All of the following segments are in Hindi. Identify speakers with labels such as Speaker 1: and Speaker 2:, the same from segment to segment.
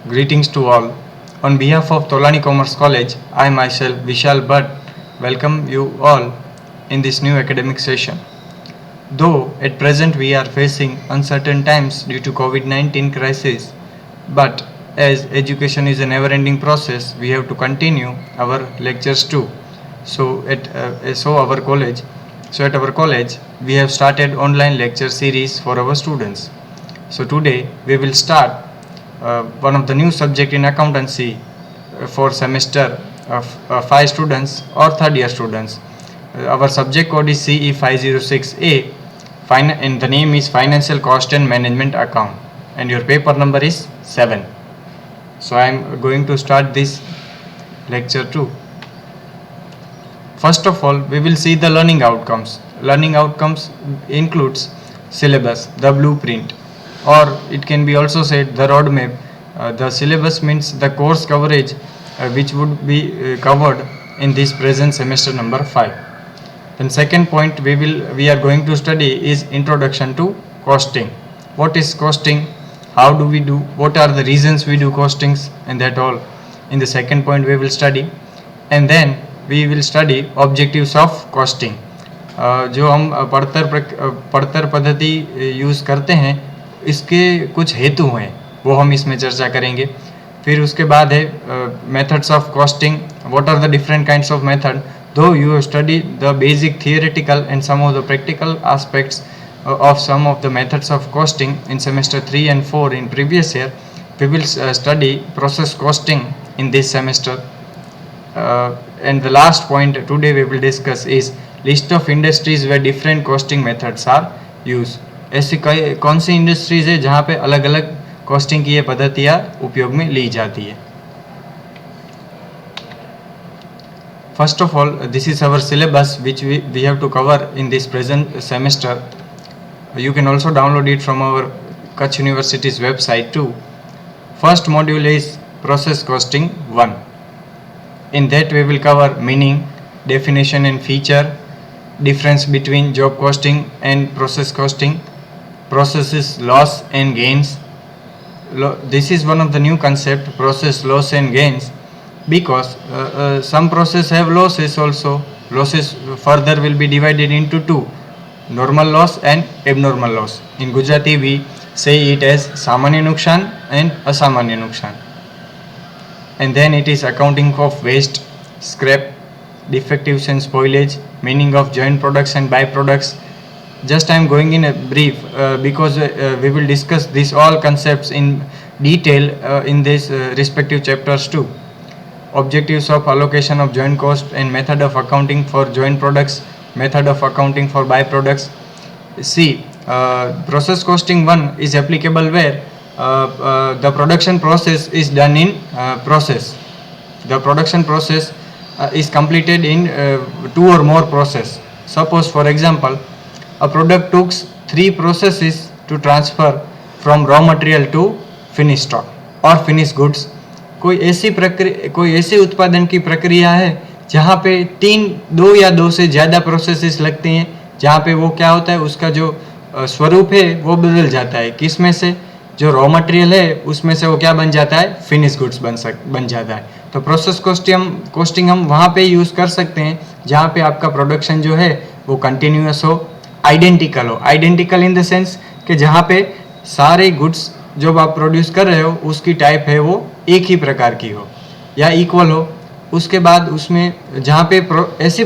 Speaker 1: Greetings to all. On behalf of Tolani Commerce College, I myself, Vishal Bhatt, welcome you all in this new academic session. Though at present we are facing uncertain times due to COVID-19 crisis, but as education is a never-ending process, we have to continue our lectures too. At our college, we have started online lecture series for our students. So today we will start one of the new subject in accountancy for semester of 5 students or third year students. Our subject code is CE 506A and the name is Financial Cost and Management Account, and your paper number is 7. So I am going to start this lecture too. First of all, we will see the learning outcomes. Learning outcomes includes syllabus, the blueprint, or it can be also said the roadmap. The syllabus means the course coverage which would be covered in this present semester number 5. Then second point we are going to study is introduction to costing. What is costing? How do we do? What are the reasons we do costings? And that all in the second point we will study. And then we will study objectives of costing. जो हम पढ़तर पद्धति यूज़ करते हैं इसके कुछ हेतु हैं वो हम इसमें चर्चा करेंगे. फिर उसके बाद है methods of costing. What are the different kinds of method. Though you have studied the basic theoretical and some of the practical aspects of some of the methods of costing in semester 3 and 4 in previous year, we will study process costing in this semester. And the last point today we will discuss is list of industries where different costing methods are used. ऐसी कौन सी इंडस्ट्रीज है जहाँ पे अलग अलग कॉस्टिंग की ये पद्धतियाँ उपयोग में ली जाती है. First of all, this is our syllabus which we have to cover in this present semester. You can also download it from our Kutch University's website too. First module is process costing 1. In that we will cover meaning, definition and feature, difference between job costing and process costing, processes loss and gains. This is one of the new concept, process loss and gains, because some process have losses also. Losses further will be divided into two, normal loss and abnormal loss. In Gujarati we say it as सामान्य नुकसान and असामान्य नुकसान. And then it is accounting of waste, scrap, defectives and spoilage, meaning of joint products and byproducts. Just I am going in a brief because we will discuss these all concepts in detail in this respective chapters too. Objectives of allocation of joint cost and method of accounting for joint products, method of accounting for byproducts. See, process costing 1 is applicable where the production process is done in process. The production process is completed in 2 or more process. Suppose for example, a product took 3 processes to transfer from raw material to finished stock or finished goods. कोई ऐसी उत्पादन की प्रक्रिया है जहाँ पे 2 या 2 से ज़्यादा प्रोसेसेस लगती हैं, जहाँ पे वो क्या होता है उसका जो स्वरूप है वो बदल जाता है. किस में से? जो रॉ मटेरियल है उसमें से वो क्या बन जाता है? फिनिश गुड्स बन जाता है. तो प्रोसेस कॉस्टिंग हम वहाँ पे यूज़ कर सकते हैं जहाँ पे आपका प्रोडक्शन जो है वो कंटिन्यूअस हो, आइडेंटिकल हो. आइडेंटिकल इन द सेंस कि जहाँ पे सारे गुड्स जो आप प्रोड्यूस कर रहे हो उसकी टाइप है वो एक ही प्रकार की हो या इक्वल हो. उसके बाद उसमें जहाँ पे ऐसी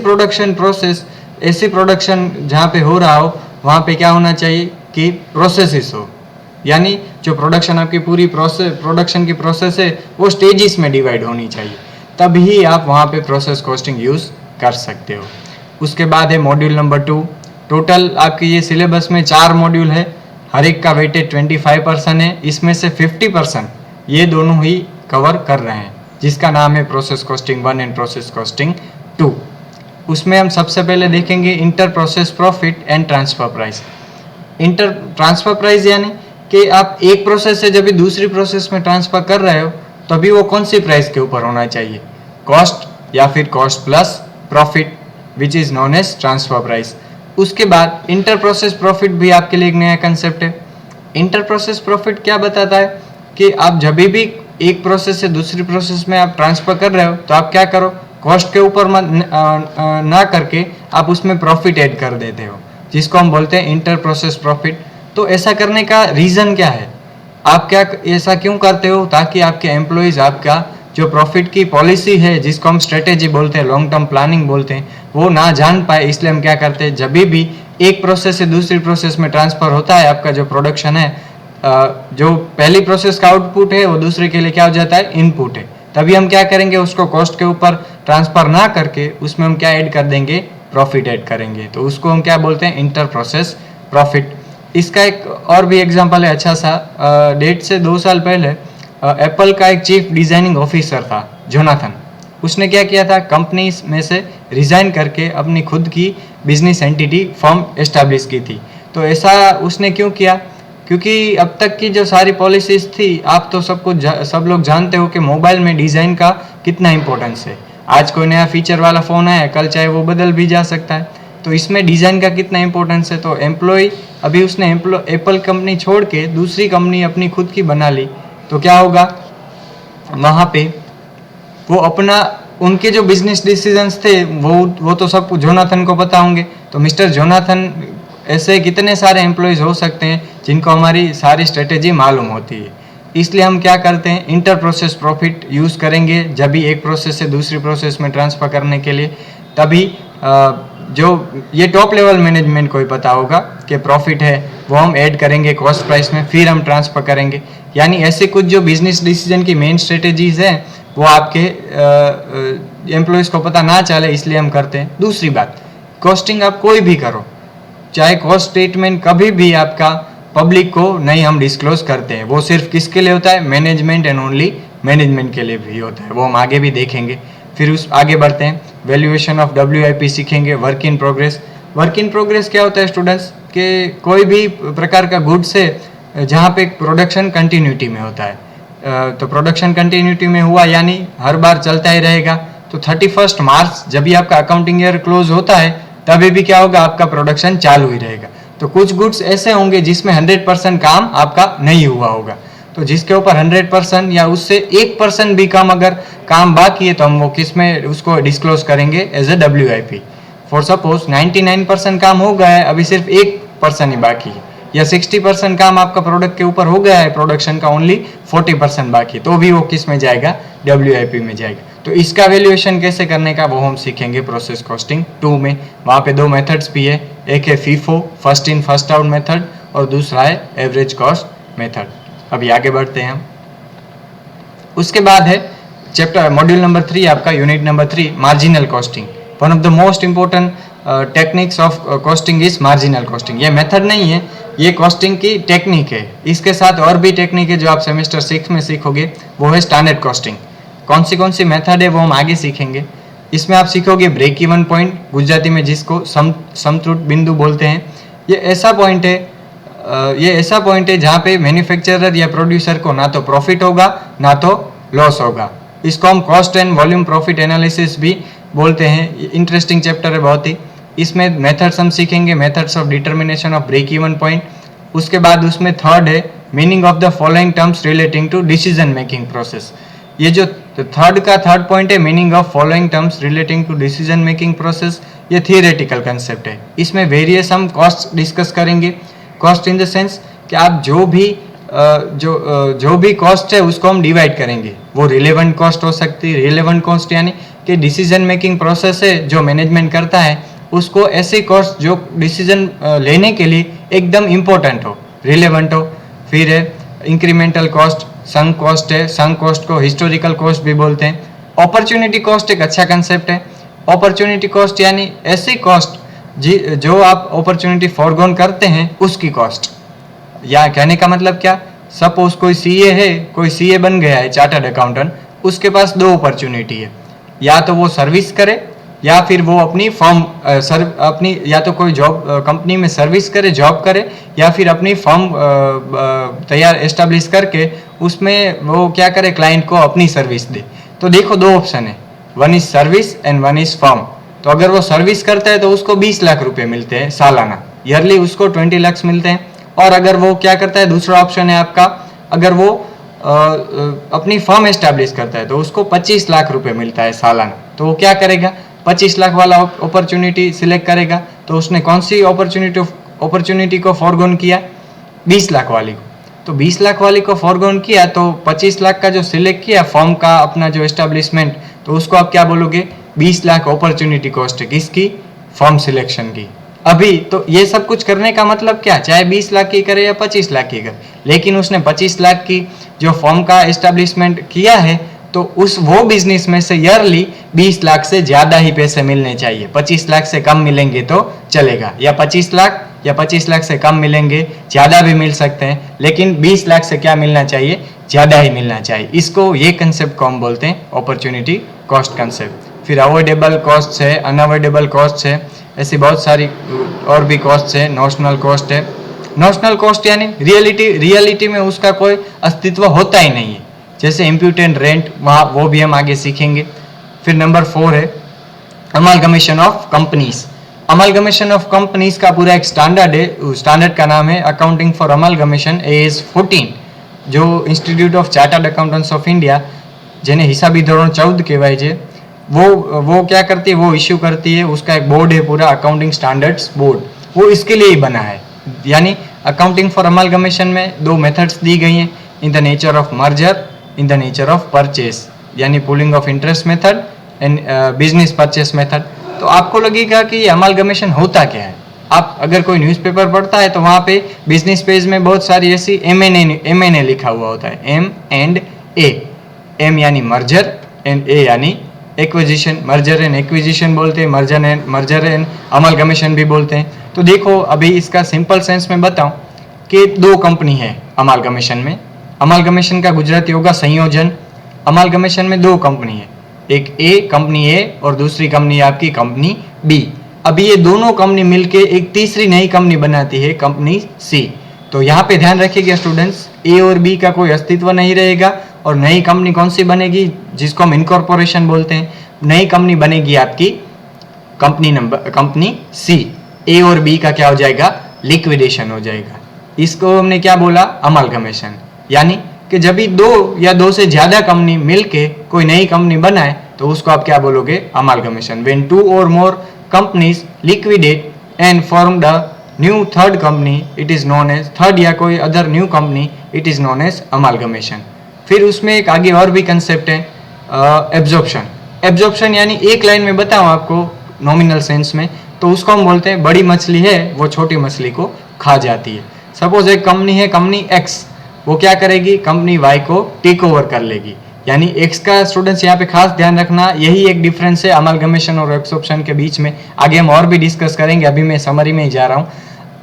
Speaker 1: प्रोडक्शन जहाँ पे हो रहा हो वहाँ पे क्या होना चाहिए कि प्रोसेसेस हो. यानी जो प्रोडक्शन आपकी पूरी प्रोडक्शन की प्रोसेस है वो स्टेजेस में डिवाइड होनी चाहिए, तभी आप वहाँ पे प्रोसेस कॉस्टिंग यूज़ कर सकते हो. उसके बाद है मॉड्यूल नंबर 2. टोटल आपकी ये सिलेबस में 4 मॉड्यूल है, हर एक का वेटेज 25% है. इसमें से 50% ये दोनों ही कवर कर रहे हैं, जिसका नाम है process costing 1 and process costing 2. उसमें हम सबसे पहले देखेंगे inter process profit and transfer price. Inter transfer price यानी कि आप एक प्रोसेस से जब भी दूसरी प्रोसेस में ट्रांसफर कर रहे हो तभी वो कौन सी प्राइस के ऊपर होना चाहिए, कॉस्ट या फिर cost plus profit, which is known as transfer price. उसके बाद इंटर प्रोसेस प्रॉफिट भी आपके लिए एक नया कंसेप्ट है. इंटर प्रोसेस प्रॉफिट क्या बताता है कि आप जब भी एक प्रोसेस से दूसरी प्रोसेस में आप ट्रांसफर कर रहे हो तो आप क्या करो, कॉस्ट के ऊपर ना करके आप उसमें प्रॉफिट ऐड कर देते हो, जिसको हम बोलते हैं इंटर प्रोसेस प्रॉफिट। तो ऐसा करने का रीज़न क्या है, आप क्या ऐसा क्यों करते हो, ताकि आपके एम्प्लॉयज़ आपका जो प्रॉफिट की पॉलिसी है, जिसको हम स्ट्रेटेजी बोलते हैं, लॉन्ग टर्म प्लानिंग बोलते हैं, वो ना जान पाए। इसलिए हम क्या करते हैं, जब भी एक प्रोसेस से दूसरी प्रोसेस में ट्रांसफ़र होता है आपका जो प्रोडक्शन है, जो पहली प्रोसेस का आउटपुट है वो दूसरे के लिए क्या हो जाता है, इनपुट है। तभी हम क्या करेंगे, उसको कॉस्ट के ऊपर ट्रांसफ़र ना करके उसमें हम क्या ऐड कर देंगे, प्रॉफिट ऐड करेंगे। तो उसको हम क्या बोलते हैं, इंटर प्रोसेस प्रॉफिट। इसका एक और भी एग्जांपल है अच्छा सा। डेट से 2 साल पहले एप्पल का एक चीफ डिज़ाइनिंग ऑफिसर था जोनाथन। उसने क्या किया था, कंपनी में से रिज़ाइन करके अपनी खुद की बिजनेस एंटिटी फर्म एस्टैब्लिश की थी। तो ऐसा उसने क्यों किया, क्योंकि अब तक की जो सारी पॉलिसीज थी, आप तो सब लोग जानते हो कि मोबाइल में डिज़ाइन का कितना इंपॉर्टेंस है। आज कोई नया फीचर वाला फ़ोन आया, कल चाहे वो बदल भी जा सकता है, तो इसमें डिज़ाइन का कितना इंपॉर्टेंस है। तो अभी उसने एप्पल कंपनी छोड़ के दूसरी कंपनी अपनी खुद की बना ली, तो क्या होगा, वहाँ पे वो अपना उनके जो बिजनेस डिसीजंस थे वो तो सब जोनाथन को पता होंगे। तो मिस्टर जोनाथन, ऐसे कितने सारे एम्प्लॉयज़ हो सकते हैं जिनको हमारी सारी स्ट्रेटेजी मालूम होती है। इसलिए हम क्या करते हैं, इंटर प्रोसेस प्रॉफिट यूज़ करेंगे जब भी एक प्रोसेस से दूसरी प्रोसेस में ट्रांसफ़र करने के लिए। तभी जो ये टॉप लेवल मैनेजमेंट को ही पता होगा कि प्रॉफिट है वो हम ऐड करेंगे कॉस्ट प्राइस में, फिर हम ट्रांसफ़र करेंगे। यानी ऐसे कुछ जो बिजनेस डिसीजन की मेन स्ट्रेटेजीज़ हैं वो आपके एम्प्लॉयज़ को पता ना चले, इसलिए हम करते हैं। दूसरी बात, कॉस्टिंग आप कोई भी करो, चाहे कॉस्ट स्टेटमेंट कभी भी आपका पब्लिक को नहीं हम डिस्क्लोज करते हैं। वो सिर्फ किसके लिए होता है, मैनेजमेंट एंड ओनली मैनेजमेंट के लिए भी होता है। वो हम आगे भी देखेंगे। फिर आगे बढ़ते हैं, वैल्यूएशन ऑफ WIP सीखेंगे, work in progress. Work in progress क्या होता है स्टूडेंट्स, कि कोई भी प्रकार का गुड्स है जहाँ पे प्रोडक्शन कंटिन्यूटी में होता है, तो प्रोडक्शन कंटिन्यूटी में हुआ यानी हर बार चलता ही रहेगा। तो 31 मार्च जब भी आपका अकाउंटिंग ईयर क्लोज होता है तभी भी क्या होगा, आपका प्रोडक्शन चालू ही रहेगा। तो कुछ गुड्स ऐसे होंगे जिसमें 100% काम आपका नहीं हुआ होगा, तो जिसके ऊपर 100% या उससे 1% भी कम अगर काम बाकी है तो हम वो किस में उसको डिस्क्लोज करेंगे, as a WIP। For suppose 99% काम हो गया है, अभी सिर्फ 1% ही बाकी है, या 60% काम आपका प्रोडक्ट के ऊपर हो गया है, प्रोडक्शन का ओनली 40% बाकी, तो भी वो किस में जाएगा, WIP में जाएगा। तो इसका वैल्यूएशन कैसे करने का वो हम सीखेंगे प्रोसेस कॉस्टिंग 2 में। वहाँ पे 2 मेथड्स भी है, एक है FIFO, first in first out method, और दूसरा है एवरेज कॉस्ट मेथड। अभी आगे बढ़ते हैं हम। उसके बाद है चैप्टर मॉड्यूल नंबर 3, आपका unit number 3, marginal costing. One of the most important techniques of costing is marginal costing. ये मेथड नहीं है, ये कॉस्टिंग की टेक्निक है। इसके साथ और भी टेक्निक है जो आप सेमेस्टर 6 में सीखोगे, वो है स्टैंडर्ड कॉस्टिंग। कौन सी मेथड है वो हम आगे सीखेंगे। इसमें आप सीखोगे ब्रेक इवन पॉइंट, गुजराती में जिसको समतुट बिंदु बोलते हैं। ये ऐसा पॉइंट है जहाँ पे मैन्युफैक्चरर या प्रोड्यूसर को ना तो प्रॉफिट होगा ना तो लॉस होगा। इसको हम cost and volume profit analysis भी बोलते हैं। इंटरेस्टिंग चैप्टर है बहुत ही। इसमें मेथड्स हम सीखेंगे, methods of determination of break even point. उसके बाद उसमें थर्ड है meaning of the following terms relating to decision making process. ये जो थर्ड पॉइंट है, meaning of following terms relating to decision making process, ये थियोरेटिकल कंसेप्ट है। इसमें वेरियस हम कॉस्ट डिस्कस करेंगे। कॉस्ट इन द सेंस कि आप जो भी कॉस्ट है उसको हम डिवाइड करेंगे। वो रिलेवेंट कॉस्ट हो सकती है। रिलेवेंट कॉस्ट यानी कि डिसीजन मेकिंग प्रोसेस है जो मैनेजमेंट करता है, उसको ऐसे कॉस्ट जो डिसीजन लेने के लिए एकदम इम्पोर्टेंट हो, रिलेवेंट हो। फिर है इंक्रीमेंटल कॉस्ट, संक कॉस्ट है। संक कॉस्ट को हिस्टोरिकल कॉस्ट भी बोलते हैं। अपॉर्चुनिटी कॉस्ट एक अच्छा कंसेप्ट है। अपॉर्चुनिटी कॉस्ट यानी ऐसी कॉस्ट जो आप अपॉर्चुनिटी फॉरगोन करते हैं उसकी कॉस्ट। या कहने का मतलब क्या, सपोज कोई CA है, कोई CA बन गया है, चार्टर्ड अकाउंटेंट, उसके पास 2 अपॉर्चुनिटी है, या तो वो सर्विस करे या फिर वो अपनी फर्म या तो कोई जॉब कंपनी में सर्विस करे, जॉब करे, या फिर अपनी फर्म तैयार एस्टेब्लिश करके उसमें वो क्या करे, क्लाइंट को अपनी सर्विस दे। तो देखो 2 ऑप्शन है, one is service and one is firm. तो अगर वो सर्विस करता है तो उसको 20 लाख रुपए मिलते हैं सालाना, ईयरली उसको 20 लाख मिलते हैं। और अगर वो क्या करता है, दूसरा ऑप्शन है आपका, अगर वो अपनी फर्म एस्टैब्लिश करता है तो उसको 25 लाख रुपए मिलता है सालाना, तो वो क्या करेगा, 25 लाख वाला अपॉर्चुनिटी सिलेक्ट करेगा। तो उसने कौन सी अपॉर्चुनिटी को फॉरगोन किया, 20 लाख वाली को। तो 20 लाख वाली को फॉरगोन किया तो 25 लाख का जो सिलेक्ट किया फॉर्म का अपना जो एस्टेब्लिशमेंट, तो उसको आप क्या बोलोगे, 20 लाख अपॉर्चुनिटी कॉस्ट है किसकी, फॉर्म सिलेक्शन की। अभी तो ये सब कुछ करने का मतलब क्या, चाहे 20 लाख की करे या 25 लाख की करे, लेकिन उसने 25 लाख की जो फॉर्म का एस्टेब्लिशमेंट किया है तो उस वो बिजनेस में से ईयरली 20 लाख से ज्यादा ही पैसे मिलने चाहिए। 25 लाख से कम मिलेंगे तो चलेगा, या 25 लाख से कम मिलेंगे, ज्यादा भी मिल सकते हैं, लेकिन 20 लाख से क्या मिलना चाहिए, ज्यादा ही मिलना चाहिए। इसको, ये कंसेप्ट को हम बोलते हैं अपॉर्चुनिटी कॉस्ट कंसेप्ट। फिर अवॉइडेबल कॉस्ट है, अनअवॉइडेबल कॉस्ट है, ऐसी बहुत सारी और भी कॉस्ट है। नोशनल कॉस्ट है, नोशनल कॉस्ट यानी रियलिटी में उसका कोई अस्तित्व होता ही नहीं है, जैसे इम्प्यूटेंट रेंट, वहाँ वो भी हम आगे सीखेंगे। फिर नंबर 4 है amalgamation of companies. Amalgamation of companies का पूरा एक स्टैंडर्ड है, स्टैंडर्ड का नाम है अकाउंटिंग फॉर अमालगमेशन AS 14, जो institute of chartered accountants of India, જેને હિસાબી ધોરણ 14 કહેવાય છે, वो क्या करती है, वो इश्यू करती है, उसका एक बोर्ड है पूरा, अकाउंटिंग स्टैंडर्ड्स बोर्ड, वो इसके लिए ही बना है। यानी अकाउंटिंग फॉर अमालगमेशन में 2 मेथड्स दी गई हैं, in the nature of merger, in the nature of purchase, यानी pooling of interest method and business purchase method. तो आपको लगेगा कि ये अमालगमेशन होता क्या है। आप अगर कोई न्यूज़पेपर पढ़ता है तो वहाँ पे बिजनेस पेज में बहुत सारी ऐसी M&A लिखा हुआ होता है, M&A, M यानी मर्जर एंड A यानी एक्विजिशन, मर्जर एंड एक्विजिशन बोलते हैं, मर्जर एंड अमालगमेशन भी बोलते हैं। तो देखो अभी इसका सिंपल सेंस में बताऊं कि 2 कंपनी है अमालगमेशन में, अमालगमेशन का गुजराती होगा संयोजन। अमालगमेशन में 2 कंपनी है, एक कंपनी ए और दूसरी कंपनी आपकी कंपनी बी। अभी ये दोनों कंपनी मिलके एक तीसरी नई कंपनी बनाती है, कंपनी सी। तो यहाँ पे ध्यान रखिएगा स्टूडेंट्स, ए और बी का कोई अस्तित्व नहीं रहेगा और नई कंपनी कौन सी बनेगी, जिसको हम इनकॉर्पोरेशन बोलते हैं। नई कंपनी बनेगी आपकी कंपनी सी। ए और बी का क्या हो जाएगा, लिक्विडेशन हो जाएगा। इसको हमने क्या बोला, अमालगमेशन। यानी कि जब भी 2 या 2 से ज्यादा कंपनी मिलके कोई नई कंपनी बनाए तो उसको आप क्या बोलोगे, amalgamation. When 2 or more companies liquidate and formed a new third company, it is known as third या कोई other new company, it is known as amalgamation। फिर उसमें एक आगे और भी कंसेप्ट है एब्जॉर्प्शन। एब्जॉर्प्शन यानी एक लाइन में बताऊं आपको नॉमिनल सेंस में, तो उसको हम बोलते हैं बड़ी मछली है वो छोटी मछली को खा जाती है। सपोज एक कंपनी है, कंपनी एक्स, वो क्या करेगी, कंपनी वाई को टेक ओवर कर लेगी। यानी एक्स का स्टूडेंट्स यहाँ पे खास ध्यान रखना, यही एक डिफरेंस है अमालगमेशन और एब्जॉर्प्शन के बीच में। आगे हम और भी डिस्कस करेंगे, अभी मैं समरी में ही जा रहा हूँ।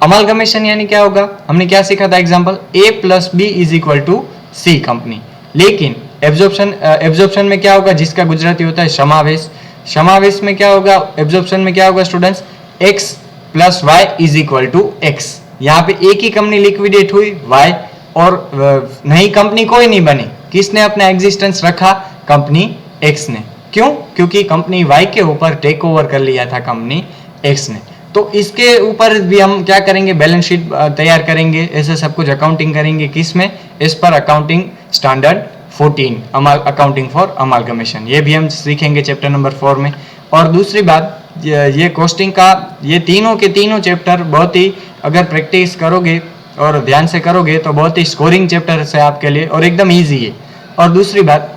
Speaker 1: अमालगमेशन यानी क्या होगा, हमने क्या सीखा था एग्जाम्पल, A+B = C कंपनी। लेकिन एब्जॉर्प्शन में क्या होगा, जिसका गुजराती होता है समावेश। समावेश में क्या होगा, एब्जॉर्प्शन में क्या होगा स्टूडेंट्स, X + Y = X। यहाँ पे एक ही कंपनी लिक्विडेट हुई Y, और नई कंपनी कोई नहीं बनी। किसने अपना एग्जिस्टेंस रखा, कंपनी X ने। क्यों, क्योंकि कंपनी Y के ऊपर टेक ओवर कर लिया था कंपनी X ने। तो इसके ऊपर भी हम क्या करेंगे, बैलेंस शीट तैयार करेंगे, ऐसे सब कुछ अकाउंटिंग करेंगे। किसमें, एज पर accounting standard 14 accounting for amalgamation. ये भी हम सीखेंगे चैप्टर नंबर 4 में। और दूसरी बात, ये कॉस्टिंग का ये तीनों के तीनों चैप्टर बहुत ही, अगर प्रैक्टिस करोगे और ध्यान से करोगे तो बहुत ही स्कोरिंग चैप्टर है आपके लिए और एकदम ईजी है। और दूसरी बात,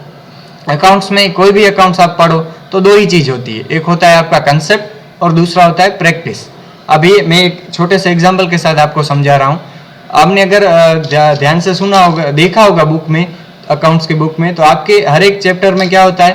Speaker 1: अकाउंट्स में कोई भी अकाउंट्स आप पढ़ो तो 2 ही चीज होती है, एक होता है आपका कंसेप्ट और दूसरा होता है प्रैक्टिस। अभी मैं एक छोटे से एग्जाम्पल के साथ आपको समझा रहा हूँ। आपने अगर ध्यान से सुना होगा, देखा होगा बुक में, अकाउंट्स की बुक में, तो आपके हर एक चैप्टर में क्या होता है,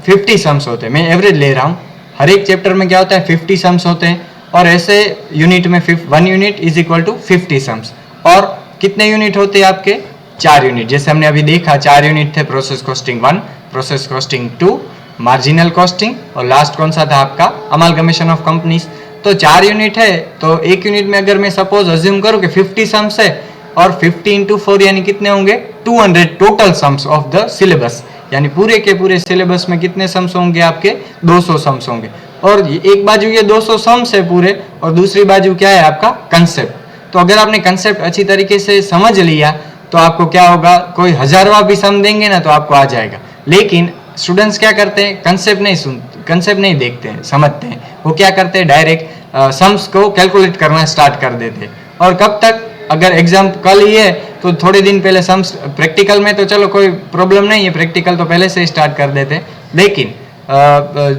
Speaker 1: 50 सम्स होते हैं। मैं एवरेज ले रहा हूँ, हर एक चैप्टर में क्या होता है, 50 सम्स होते हैं। और ऐसे यूनिट में 1 यूनिट = 50 सम्स। और कितने यूनिट होते हैं आपके, 4 यूनिट। जैसे हमने अभी देखा 4 यूनिट थे, process costing 1, process costing 2, marginal costing, और लास्ट कौन सा था आपका, अमालगमेशन ऑफ कंपनीज। तो 4 यूनिट है, तो एक यूनिट में अगर मैं सपोज अज्यूम करूँ कि 50 सम्स है, और 50 × 4 यानी कितने होंगे, 200 total sums of the syllabus. यानी पूरे के पूरे सिलेबस में कितने सम्स होंगे आपके, 200 सम्स होंगे। और एक बाजू ये 200 सम्स है पूरे, और दूसरी बाजू क्या है आपका कंसेप्ट। तो अगर आपने कंसेप्ट अच्छी तरीके से समझ लिया तो आपको क्या होगा, कोई हजारवा भी सम देंगे ना तो आपको आ जाएगा। लेकिन स्टूडेंट्स क्या करते हैं, कंसेप्ट नहीं देखते हैं, समझते हैं। वो क्या करते हैं, डायरेक्ट सम्स को कैलकुलेट करना स्टार्ट कर देते हैं। और कब तक, अगर एग्जाम कल ही है तो थोड़े दिन पहले सम्स, प्रैक्टिकल में तो चलो कोई प्रॉब्लम नहीं है, प्रैक्टिकल तो पहले से स्टार्ट कर देते हैं। लेकिन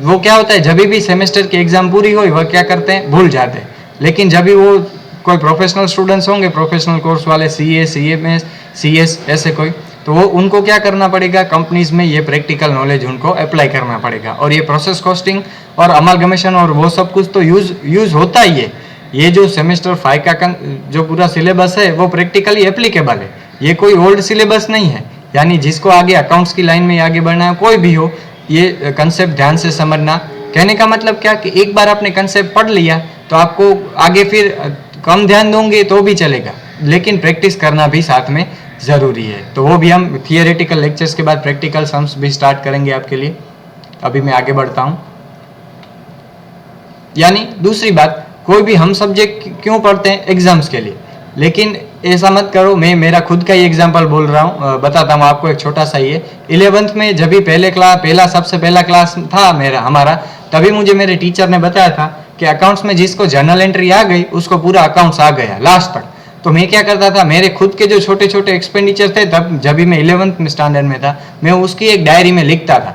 Speaker 1: वो क्या होता है, जब भी सेमेस्टर की एग्जाम पूरी हुई वह क्या करते हैं, भूल जाते हैं। लेकिन जब भी वो कोई प्रोफेशनल स्टूडेंट्स होंगे, प्रोफेशनल कोर्स वाले, CA, CMS, CS ऐसे कोई, तो वो उनको क्या करना पड़ेगा, कंपनीज में ये प्रैक्टिकल नॉलेज उनको अप्लाई करना पड़ेगा। और ये प्रोसेस कॉस्टिंग और अमालगमेशन और वो सब कुछ तो यूज होता ही है। ये जो सेमेस्टर 5 का जो पूरा सिलेबस है वो प्रैक्टिकली एप्लीकेबल है, ये कोई ओल्ड सिलेबस नहीं है। यानी जिसको आगे अकाउंट्स की लाइन में आगे बढ़ना है, कोई भी हो, ये कंसेप्ट ध्यान से समझना। कहने का मतलब क्या कि एक बार आपने कंसेप्ट पढ़ लिया तो आपको आगे फिर कम ध्यान दोगे तो भी चलेगा, लेकिन प्रैक्टिस करना भी साथ में ज़रूरी है। तो वो भी हम थियोरेटिकल लेक्चर्स के बाद प्रैक्टिकल सम्स भी स्टार्ट करेंगे आपके लिए। अभी मैं आगे बढ़ता हूँ। यानी दूसरी बात, कोई भी हम सब्जेक्ट क्यों पढ़ते हैं, एग्जाम्स के लिए। लेकिन ऐसा मत करो, मैं मेरा खुद का ही एग्जाम्पल बोल रहा हूँ, बताता हूँ आपको, एक छोटा सा ही है। 11th में जब भी सबसे पहला क्लास था हमारा, तभी मुझे मेरे टीचर ने बताया था कि अकाउंट्स में जिसको जर्नल एंट्री आ गई उसको पूरा अकाउंट्स आ गया लास्ट तक। तो मैं क्या करता था, मेरे खुद के जो छोटे छोटे एक्सपेंडिचर थे, तब जब भी मैं 11th में स्टैंडर्ड में था, मैं उसकी एक डायरी में लिखता था,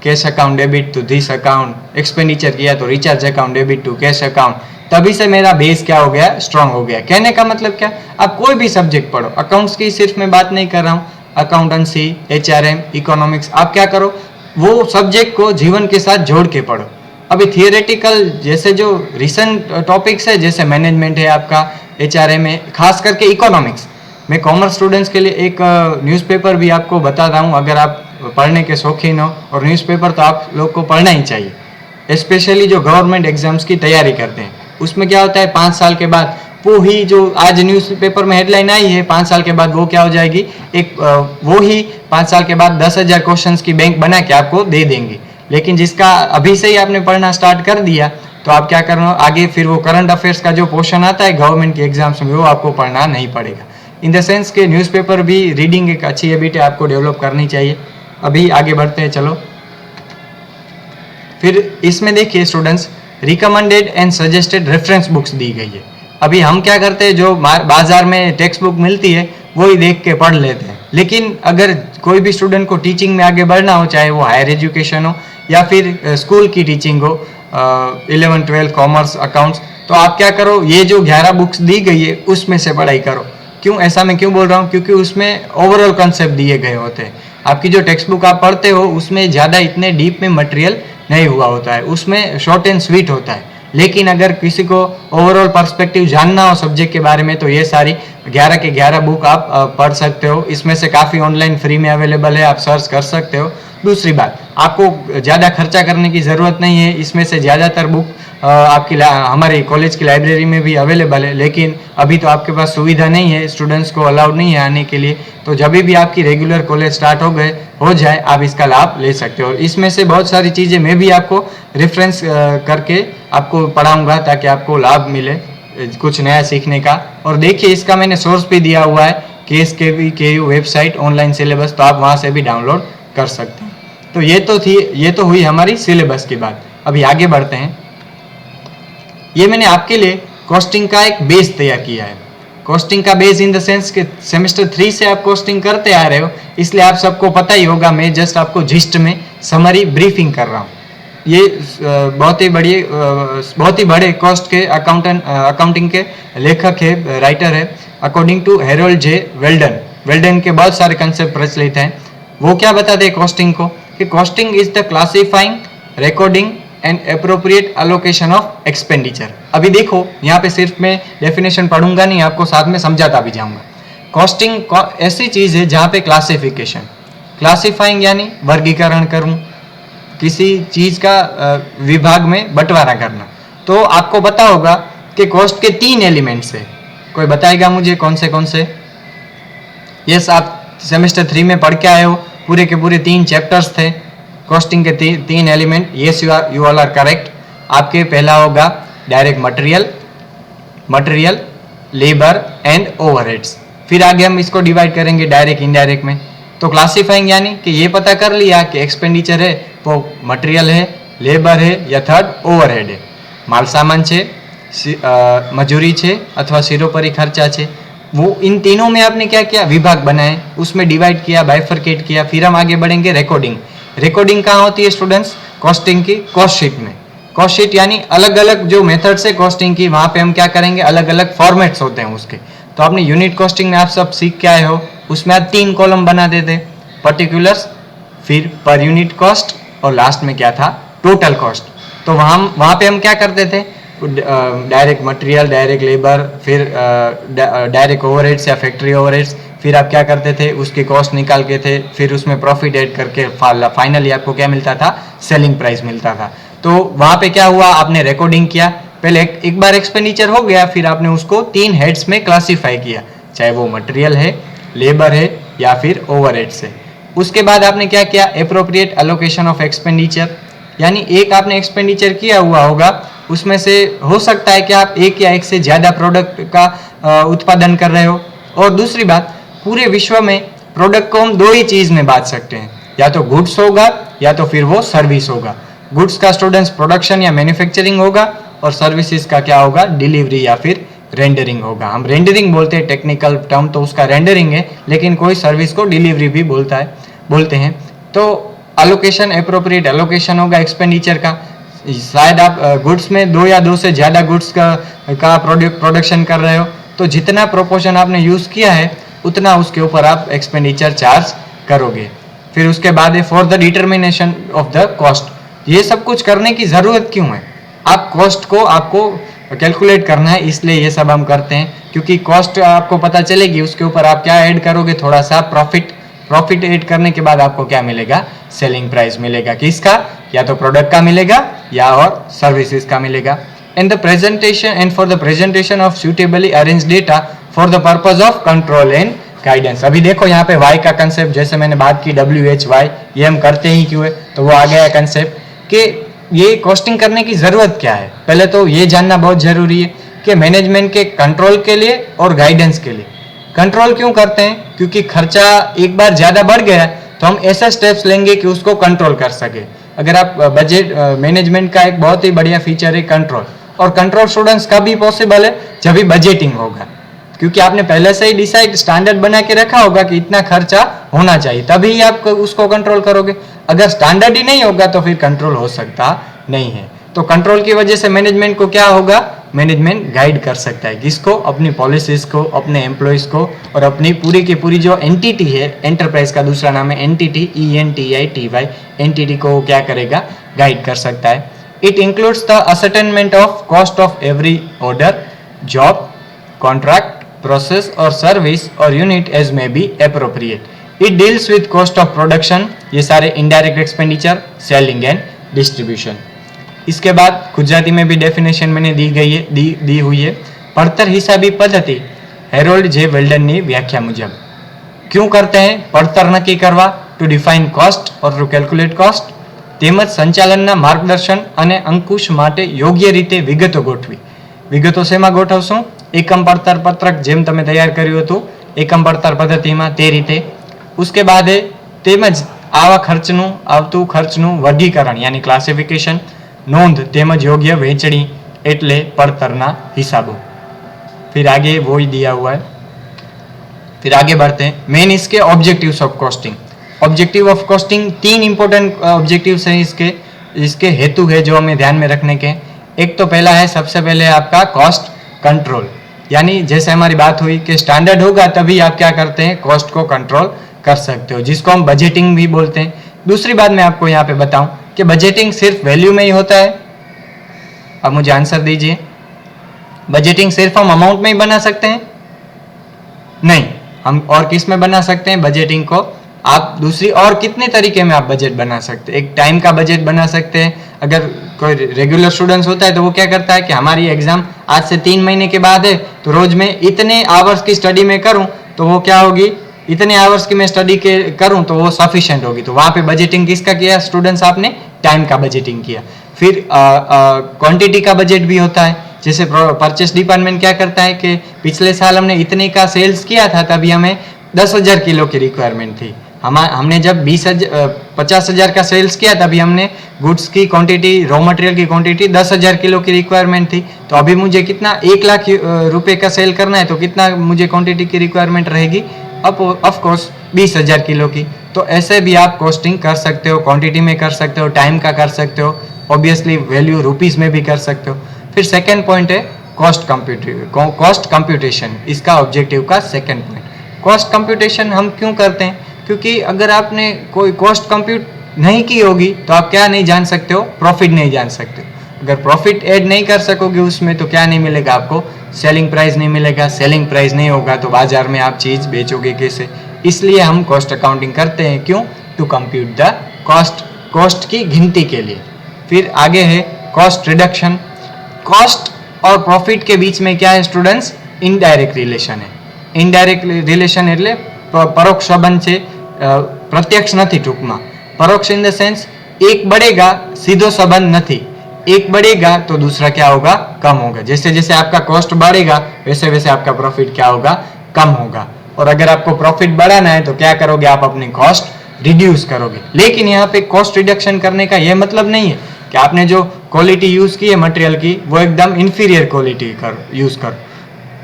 Speaker 1: cash account debit to this account, expenditure किया तो recharge account debit to cash account. तभी से मेरा बेस क्या हो गया, स्ट्रांग हो गया। कहने का मतलब क्या, आप कोई भी सब्जेक्ट पढ़ो, अकाउंट्स की सिर्फ मैं बात नहीं कर रहा हूँ, अकाउंटेंसी, HRM, इकोनॉमिक्स, आप क्या करो, वो सब्जेक्ट को जीवन के साथ जोड़ के पढ़ो। अभी थियोरेटिकल जैसे जो रिसेंट टॉपिक्स है, जैसे मैनेजमेंट है आपका, HRM है, खास करके इकोनॉमिक्स, मैं कॉमर्स स्टूडेंट्स के लिए एक न्यूज़पेपर भी आपको बताता हूँ। अगर आप पढ़ने के शौकीन हो, और न्यूज़पेपर तो आप लोग को पढ़ना ही चाहिए, स्पेशली जो गवर्नमेंट एग्जाम्स की तैयारी करते हैं। उसमें क्या होता है, 5 साल के बाद वो ही जो आज न्यूज़पेपर में हेडलाइन आई है, 5 साल के बाद वो क्या हो जाएगी, एक वो ही 5 साल के बाद 10,000 क्वेश्चंस की बैंक बना के आपको दे देंगे। लेकिन जिसका अभी से ही आपने पढ़ना स्टार्ट कर दिया, तो आप क्या करना, आगे फिर वो करंट अफेयर्स का जो पोर्शन आता है गवर्नमेंट के एग्जाम्स में, वो आपको पढ़ना नहीं पड़ेगा। इन द सेंस के न्यूज़पेपर भी रीडिंग एक अच्छी हैबिट है, आपको डेवलप करनी चाहिए। अभी आगे बढ़ते हैं, चलो। फिर इसमें देखिए students, recommended and suggested reference books दी गई है। अभी हम क्या करते हैं, जो बाजार में टेक्स्ट बुक मिलती है वो ही देख के पढ़ लेते हैं। लेकिन अगर कोई भी स्टूडेंट को टीचिंग में आगे बढ़ना हो, चाहे वो हायर एजुकेशन हो या फिर स्कूल की टीचिंग हो, 11, 12 कॉमर्स, अकाउंट्स, तो आप क्या करो, ये जो 11 बुक्स दी गई है उसमें से पढ़ाई करो। क्यों, ऐसा मैं क्यों बोल रहा हूँ, क्योंकि उसमें ओवरऑल कंसेप्ट दिए गए होते हैं। आपकी जो टेक्स्ट बुक आप पढ़ते हो उसमें ज़्यादा इतने डीप में मटेरियल नहीं हुआ होता है, उसमें शॉर्ट एंड स्वीट होता है। लेकिन अगर किसी को ओवरऑल पर्सपेक्टिव जानना हो सब्जेक्ट के बारे में, तो ये सारी 11 के 11 बुक आप पढ़ सकते हो। इसमें से काफ़ी ऑनलाइन फ्री में अवेलेबल है, आप सर्च कर सकते हो। दूसरी बात, आपको ज़्यादा खर्चा करने की ज़रूरत नहीं है, इसमें से ज़्यादातर बुक आपकी हमारे कॉलेज की लाइब्रेरी में भी अवेलेबल है। लेकिन अभी तो आपके पास सुविधा नहीं है, स्टूडेंट्स को अलाउड नहीं है आने के लिए। तो जब भी आपकी रेगुलर कॉलेज स्टार्ट हो जाए, आप इसका लाभ ले सकते हो। इसमें से बहुत सारी चीज़ें मैं भी आपको रेफरेंस करके आपको पढ़ाऊँगा, ताकि आपको लाभ मिले कुछ नया सीखने का। और देखिए, इसका मैंने सोर्स भी दिया हुआ है, KSKVKU वेबसाइट ऑनलाइन सिलेबस, तो आप वहाँ से भी डाउनलोड कर सकते हैं। तो ये तो हुई हमारी सिलेबस की बात। अभी आगे बढ़ते हैं। ये मैंने आपके लिए कॉस्टिंग का एक बेस तैयार किया है। कॉस्टिंग का बेस इन द सेंस कि सेमेस्टर 3 से आप कॉस्टिंग करते आ रहे हो, इसलिए आप सबको पता ही होगा। मैं जस्ट आपको जिस्ट में समरी ब्रीफिंग कर रहा हूँ। ये बहुत ही बड़े कॉस्ट के अकाउंटिंग के लेखक है, राइटर है, according to Harold J Weldon के बहुत सारे कंसेप्ट प्रचलित हैं। वो क्या बताते हैं कॉस्टिंग को, कि costing is the classifying, recording and appropriate allocation of expenditure. अभी देखो, यहाँ पे सिर्फ मैं डेफिनेशन पढ़ूंगा नहीं, आपको साथ में समझाता भी जाऊंगा। कॉस्टिंग ऐसी चीज़ है जहाँ पे क्लासिफाइंग यानी वर्गीकरण करूँ, किसी चीज़ का विभाग में बंटवारा करना। तो आपको पता होगा कि कॉस्ट के 3 एलिमेंट्स है। कोई बताएगा मुझे कौन से? यस, आप सेमेस्टर 3 में पढ़ के आए हो, पूरे के पूरे 3 चैप्टर्स थे कॉस्टिंग के 3 element. Yes, you all are correct. आपके पहला होगा direct material, labour and overheads. फिर आगे हम इसको डिवाइड करेंगे डायरेक्ट इनडायरेक्ट में। तो क्लासिफाइंग यानी कि ये पता कर लिया कि एक्सपेंडिचर है वो मटेरियल है, लेबर है या थर्ड ओवरहेड है, माल सामान છે, मजूरी છે अथवा सिरोपरी खर्चा છે। वो इन तीनों में आपने क्या किया, विभाग बनाए, उसमें डिवाइड किया, बाइफरकेट किया। फिर हम आगे बढ़ेंगे रिकॉर्डिंग। रिकॉर्डिंग कहाँ होती है स्टूडेंट्स? कॉस्टिंग की कॉस्ट शीट में। कॉस्ट शीट यानी अलग अलग जो मेथड्स है कॉस्टिंग की, वहाँ पे हम क्या करेंगे, अलग अलग फॉर्मेट्स होते हैं उसके। तो आपने यूनिट कॉस्टिंग में आप सब सीख के आए हो, उसमें आप 3 कॉलम बना देते, पर्टिकुलर्स, फिर पर यूनिट कॉस्ट और लास्ट में क्या था, टोटल कॉस्ट। तो वहाँ पे हम क्या करते थे, डायरेक्ट मटेरियल, डायरेक्ट लेबर, फिर डायरेक्ट ओवरहेड्स या फैक्ट्री ओवरहेड्स, फिर आप क्या करते थे, उसकी कॉस्ट निकाल के थे, फिर उसमें प्रॉफिट ऐड करके फाइनली आपको क्या मिलता था, सेलिंग प्राइस मिलता था। तो वहाँ पे क्या हुआ, आपने रिकॉर्डिंग किया, पहले एक बार एक्सपेंडिचर हो गया, फिर आपने उसको 3 हेड्स में क्लासीफाई किया, चाहे वो मटेरियल है, लेबर है या फिर ओवरहेड्स है। उसके बाद आपने क्या किया, एप्रोप्रिएट एलोकेशन ऑफ एक्सपेंडिचर, यानी एक आपने एक्सपेंडिचर किया हुआ होगा, उसमें से हो सकता है कि आप एक या एक से ज़्यादा प्रोडक्ट का उत्पादन कर रहे हो। और दूसरी बात, पूरे विश्व में प्रोडक्ट को हम 2 ही चीज़ में बांट सकते हैं, या तो गुड्स होगा या तो फिर वो सर्विस होगा। गुड्स का स्टूडेंट्स प्रोडक्शन या मैन्युफैक्चरिंग होगा, और सर्विसेज का क्या होगा, डिलीवरी या फिर रेंडरिंग होगा। हम रेंडरिंग बोलते हैं, टेक्निकल टर्म तो उसका रेंडरिंग है, लेकिन कोई सर्विस को डिलीवरी भी बोलते हैं। तो एलोकेशन, एप्रोप्रिएट एलोकेशन होगा एक्सपेंडिचर का। शायद आप गुड्स में 2 या 2 से ज़्यादा गुड्स का प्रोडक्शन कर रहे हो, तो जितना प्रोपोर्शन आपने यूज़ किया है उतना उसके ऊपर आप एक्सपेंडिचर चार्ज करोगे। फिर उसके बाद है for the determination of the cost. ये सब कुछ करने की ज़रूरत क्यों है? आप कॉस्ट को आपको कैलकुलेट करना है, इसलिए ये सब हम करते हैं, क्योंकि कॉस्ट आपको पता चलेगी, उसके ऊपर आप क्या ऐड करोगे, थोड़ा सा प्रॉफिट ऐड करने के बाद आपको क्या मिलेगा, सेलिंग प्राइस मिलेगा। किसका? या तो प्रोडक्ट का मिलेगा या और सर्विसेज का मिलेगा। And for the presentation of suitably arrange data for the purpose of control and guidance. अभी देखो यहाँ पे वाई का कंसेप्ट, जैसे मैंने बात की WHY, ये हम करते ही क्यों है, तो वो आ गया कंसेप्ट कि ये कॉस्टिंग करने की जरूरत क्या है। पहले तो ये जानना बहुत जरूरी है कि मैनेजमेंट के कंट्रोल के लिए और गाइडेंस के लिए। कंट्रोल क्यों करते हैं? क्योंकि खर्चा एक बार ज़्यादा बढ़ गया तो हम ऐसे स्टेप्स लेंगे कि उसको कंट्रोल कर सके। अगर आप बजट मैनेजमेंट का एक बहुत ही बढ़िया फीचर है कंट्रोल, और कंट्रोल स्टूडेंट्स कभी पॉसिबल है जब भी बजटिंग होगा, क्योंकि आपने पहले से ही डिसाइड स्टैंडर्ड बना के रखा होगा कि इतना खर्चा होना चाहिए, तभी आप उसको कंट्रोल करोगे। अगर स्टैंडर्ड ही नहीं होगा तो फिर कंट्रोल हो सकता नहीं है। तो कंट्रोल की वजह से मैनेजमेंट को क्या होगा, मैनेजमेंट गाइड कर सकता है किसको, अपनी पॉलिसीज को, अपने एम्प्लॉयज को, और अपनी पूरी की पूरी जो एंटिटी है, एंटरप्राइज का दूसरा नाम है एंटिटी, ENTITY, एंटिटी को क्या करेगा, गाइड कर सकता है। It includes the ascertainment of cost of every order, job, contract, process और सर्विस और unit as may be appropriate. It deals with cost of production, ये सारे indirect expenditure, selling and distribution. इसके बाद गुजराती में भी डेफिनेशन मैंने दी हुई है। પડતર હિસાબી પદ્ધતિ હેરોલ્ડ જે વેલ્ડનની વ્યાખ્યા મુજબ क्यों करते हैं? પડતર નક્કી કરવા, ટુ ડિફાઇન કોસ્ટ ઓર ટુ કેલ્ક્યુલેટ કોસ્ટ, તેમજ સંચાલનના માર્ગદર્શન અને અંકુશ માટે યોગ્ય રીતે વિગતો ગોઠવી। વિગતો શેમાં ગોઠવશું? એકમ પડતર પત્રક જેમ તમે તૈયાર કર્યું હતું એકમ પડતર પદ્ધતિમાં તે રીતે। उसके बाद है તેમજ આવા ખર્ચનું આવતું ખર્ચનું વર્ગીકરણ यानी ક્લાસિફિકેશન, नोंध તેમજ યોગ્ય વહેંચણી એટલે પડતરના हिसाबों। फिर आगे वो ही दिया हुआ है। फिर आगे बढ़ते हैं, मेन इसके objectives of costing. Objective of costing 3 important objectives हैं इसके हेतु है जो हमें ध्यान में रखने के। एक तो पहला है, सबसे पहले आपका कॉस्ट कंट्रोल, यानी जैसे हमारी बात हुई कि स्टैंडर्ड होगा तभी आप क्या करते हैं, कॉस्ट को कंट्रोल कर सकते हो, जिसको हम बजटिंग भी बोलते हैं। दूसरी बात मैं आपको यहाँ पे बताऊं कि बजटिंग सिर्फ वैल्यू में ही होता है। अब मुझे आंसर दीजिए, बजटिंग सिर्फ हम अमाउंट में ही बना सकते हैं? नहीं, हम और किस में बना सकते हैं बजटिंग को? आप दूसरी और कितने तरीके में आप बजट बना सकते हैं। एक टाइम का बजट बना सकते हैं। अगर कोई रेगुलर स्टूडेंट्स होता है तो वो क्या करता है कि हमारी एग्जाम आज से 3 महीने के बाद है, तो रोज में इतने आवर्स की स्टडी में करूं तो वो क्या होगी, इतने आवर्स की मैं स्टडी के करूं तो वो सफिशिएंट होगी। तो वहाँ पे बजटिंग किसका किया स्टूडेंट्स? आपने टाइम का बजटिंग किया। फिर क्वांटिटी का बजट भी होता है, जैसे परचेस डिपार्टमेंट क्या करता है कि पिछले साल हमने इतने का सेल्स किया था, तभी हमें 10,000 किलो की रिक्वायरमेंट थी। हमने जब 50,000 का सेल्स किया, तभी हमने गुड्स की क्वांटिटी, रॉ मटेरियल की क्वांटिटी 10,000 किलो की रिक्वायरमेंट थी। तो अभी मुझे कितना 1 लाख रुपए का सेल करना है, तो कितना मुझे क्वांटिटी की रिक्वायरमेंट रहेगी, ऑफ कोर्स 20,000 किलो की। तो ऐसे भी आप कॉस्टिंग कर सकते हो, क्वांटिटी में कर सकते हो, टाइम का कर सकते हो, ऑब्वियसली वैल्यू रुपीस में भी कर सकते हो। फिर सेकेंड पॉइंट है कॉस्ट कंप्यूटेशन, इसका ऑब्जेक्टिव का सेकेंड पॉइंट। कॉस्ट कंप्यूटेशन हम क्यों करते हैं? क्योंकि अगर आपने कोई कॉस्ट कंप्यूट नहीं की होगी तो आप क्या नहीं जान सकते हो? प्रॉफिट नहीं जान सकते हो। अगर प्रॉफिट ऐड नहीं कर सकोगे उसमें, तो क्या नहीं मिलेगा आपको? सेलिंग प्राइस नहीं मिलेगा। सेलिंग प्राइस नहीं होगा तो बाजार में आप चीज़ बेचोगे कैसे? इसलिए हम कॉस्ट अकाउंटिंग करते हैं। क्यों? टू कंप्यूट द कॉस्ट की गिनती के लिए। फिर आगे है कॉस्ट रिडक्शन। कॉस्ट और प्रॉफिट के बीच में क्या है स्टूडेंट्स? इनडायरेक्ट रिलेशन है। ઇનડાયરેક્ટ રિલેશન એટલે પરોક્ષ સંબંધ છે, પ્રત્યક્ષ નથી ટૂંકમાં। પરોક્ષ इन द सेंस एक बढ़ेगा, सीधो संबंध नहीं। एक बढ़ेगा तो दूसरा क्या होगा? कम होगा। जैसे जैसे आपका कॉस्ट बढ़ेगा वैसे वैसे आपका प्रॉफिट क्या होगा? कम होगा। और अगर आपको प्रॉफिट बढ़ाना है तो क्या करोगे? आप अपनी कॉस्ट रिड्यूस करोगे। लेकिन यहाँ पे कॉस्ट रिडक्शन करने का यह मतलब नहीं है कि आपने जो क्वालिटी यूज की है मटेरियल की, वो एकदम इंफीरियर क्वालिटी यूज करो।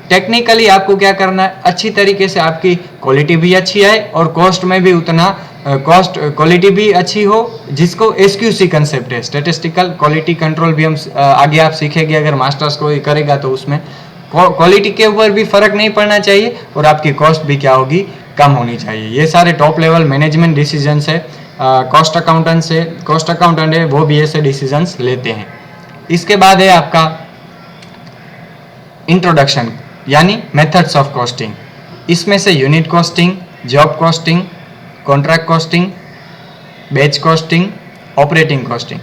Speaker 1: टेक्निकली आपको क्या करना है? अच्छी तरीके से आपकी क्वालिटी भी अच्छी आए और कॉस्ट में भी उतना कॉस्ट क्वालिटी भी अच्छी हो, जिसको SQC कंसेप्ट है, स्टैटिस्टिकल क्वालिटी कंट्रोल भी हम आगे आप सीखेंगे। अगर मास्टर्स कोई करेगा तो उसमें क्वालिटी के ऊपर भी फर्क नहीं पड़ना चाहिए और आपकी कॉस्ट भी क्या होगी? कम होनी चाहिए। ये सारे टॉप लेवल मैनेजमेंट डिसीजंस है। कॉस्ट अकाउंटेंट है वो भी ऐसे डिसीजंस लेते हैं। इसके बाद है आपका इंट्रोडक्शन, यानी मेथड्स ऑफ कॉस्टिंग। इसमें से unit costing, job costing, contract costing, batch costing, operating costing,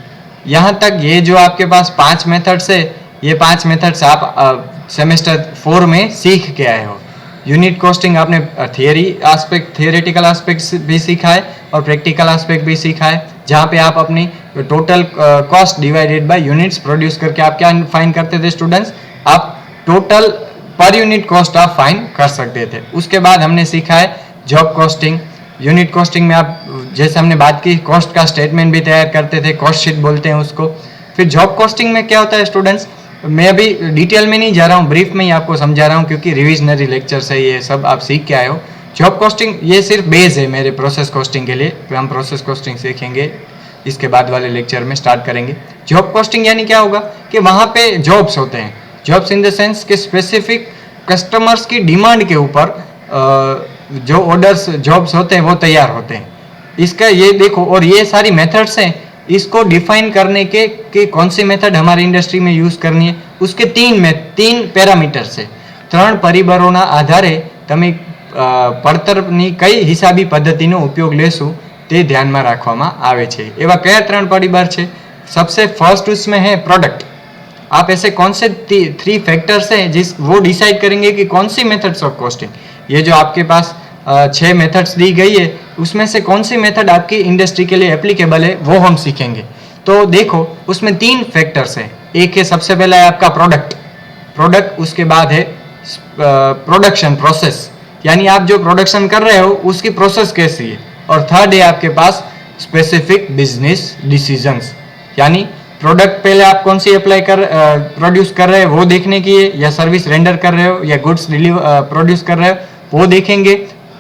Speaker 1: यहाँ तक ये जो आपके पास 5 मेथड्स है, ये 5 मेथड्स आप सेमेस्टर 4 में सीख के आए हो। यूनिट कॉस्टिंग आपने थियोरेटिकल एस्पेक्ट भी सीखा है और प्रैक्टिकल एस्पेक्ट भी सीखा है, जहाँ पे आप अपनी total cost divided by units produce करके आप क्या फाइन करते थे स्टूडेंट्स? आप टोटल पर यूनिट कॉस्ट आप फाइन कर सकते थे। उसके बाद हमने सीखा है जॉब कॉस्टिंग। यूनिट कॉस्टिंग में आप जैसे हमने बात की, कॉस्ट का स्टेटमेंट भी तैयार करते थे, कॉस्ट शीट बोलते हैं उसको। फिर जॉब कॉस्टिंग में क्या होता है स्टूडेंट्स? मैं अभी डिटेल में नहीं जा रहा हूँ, ब्रीफ में ही आपको समझा रहा हूँ, क्योंकि रिविजनरी लेक्चर से ये सब आप सीख के आए हो। जॉब कॉस्टिंग ये सिर्फ बेस है मेरे प्रोसेस कॉस्टिंग के लिए। फिर हम प्रोसेस कॉस्टिंग सीखेंगे, इसके बाद वाले लेक्चर में स्टार्ट करेंगे। जॉब कॉस्टिंग यानी क्या होगा कि वहाँ पे जॉब्स होते हैं। जॉब्स इन द सेंस के स्पेसिफिक कस्टमर्स की डिमांड के ऊपर जो ऑर्डर्स जॉब्स होते हैं वो तैयार होते हैं। इसका ये देखो, और ये सारी मेथड्स हैं, इसको डिफाइन करने के कि कौन सी मेथड हमारी इंडस्ट्री में यूज करनी है, उसके तीन पैरामीटर्स है। 3 પરિબળોના આધારે તમે પડતરની કઈ હિસાબી પદ્ધતિનો ઉપયોગ લેશો તે ધ્યાનમાં રાખવામાં આવે છે। એવા કયા 3 પરિબળ છે? सबसे फर्स्ट उसमें है प्रोडक्ट। आप ऐसे कौन से 3 फैक्टर्स हैं वो डिसाइड करेंगे कि कौन सी मेथड्स ऑफ कॉस्टिंग, ये जो आपके पास 6 मेथड्स दी गई है उसमें से कौन सी मेथड आपकी इंडस्ट्री के लिए एप्लीकेबल है वो हम सीखेंगे। तो देखो उसमें 3 फैक्टर्स हैं। एक है, सबसे पहला है आपका प्रोडक्ट, उसके बाद है प्रोडक्शन प्रोसेस, यानी आप जो प्रोडक्शन कर रहे हो उसकी प्रोसेस कैसी है, और थर्ड है आपके पास स्पेसिफिक बिजनेस डिसीजंस, यानी प्रोडक्ट पहले आप कौन सी प्रोड्यूस कर रहे हो वो देखने की है, या सर्विस रेंडर कर रहे हो या गुड्स प्रोड्यूस कर रहे हो वो देखेंगे।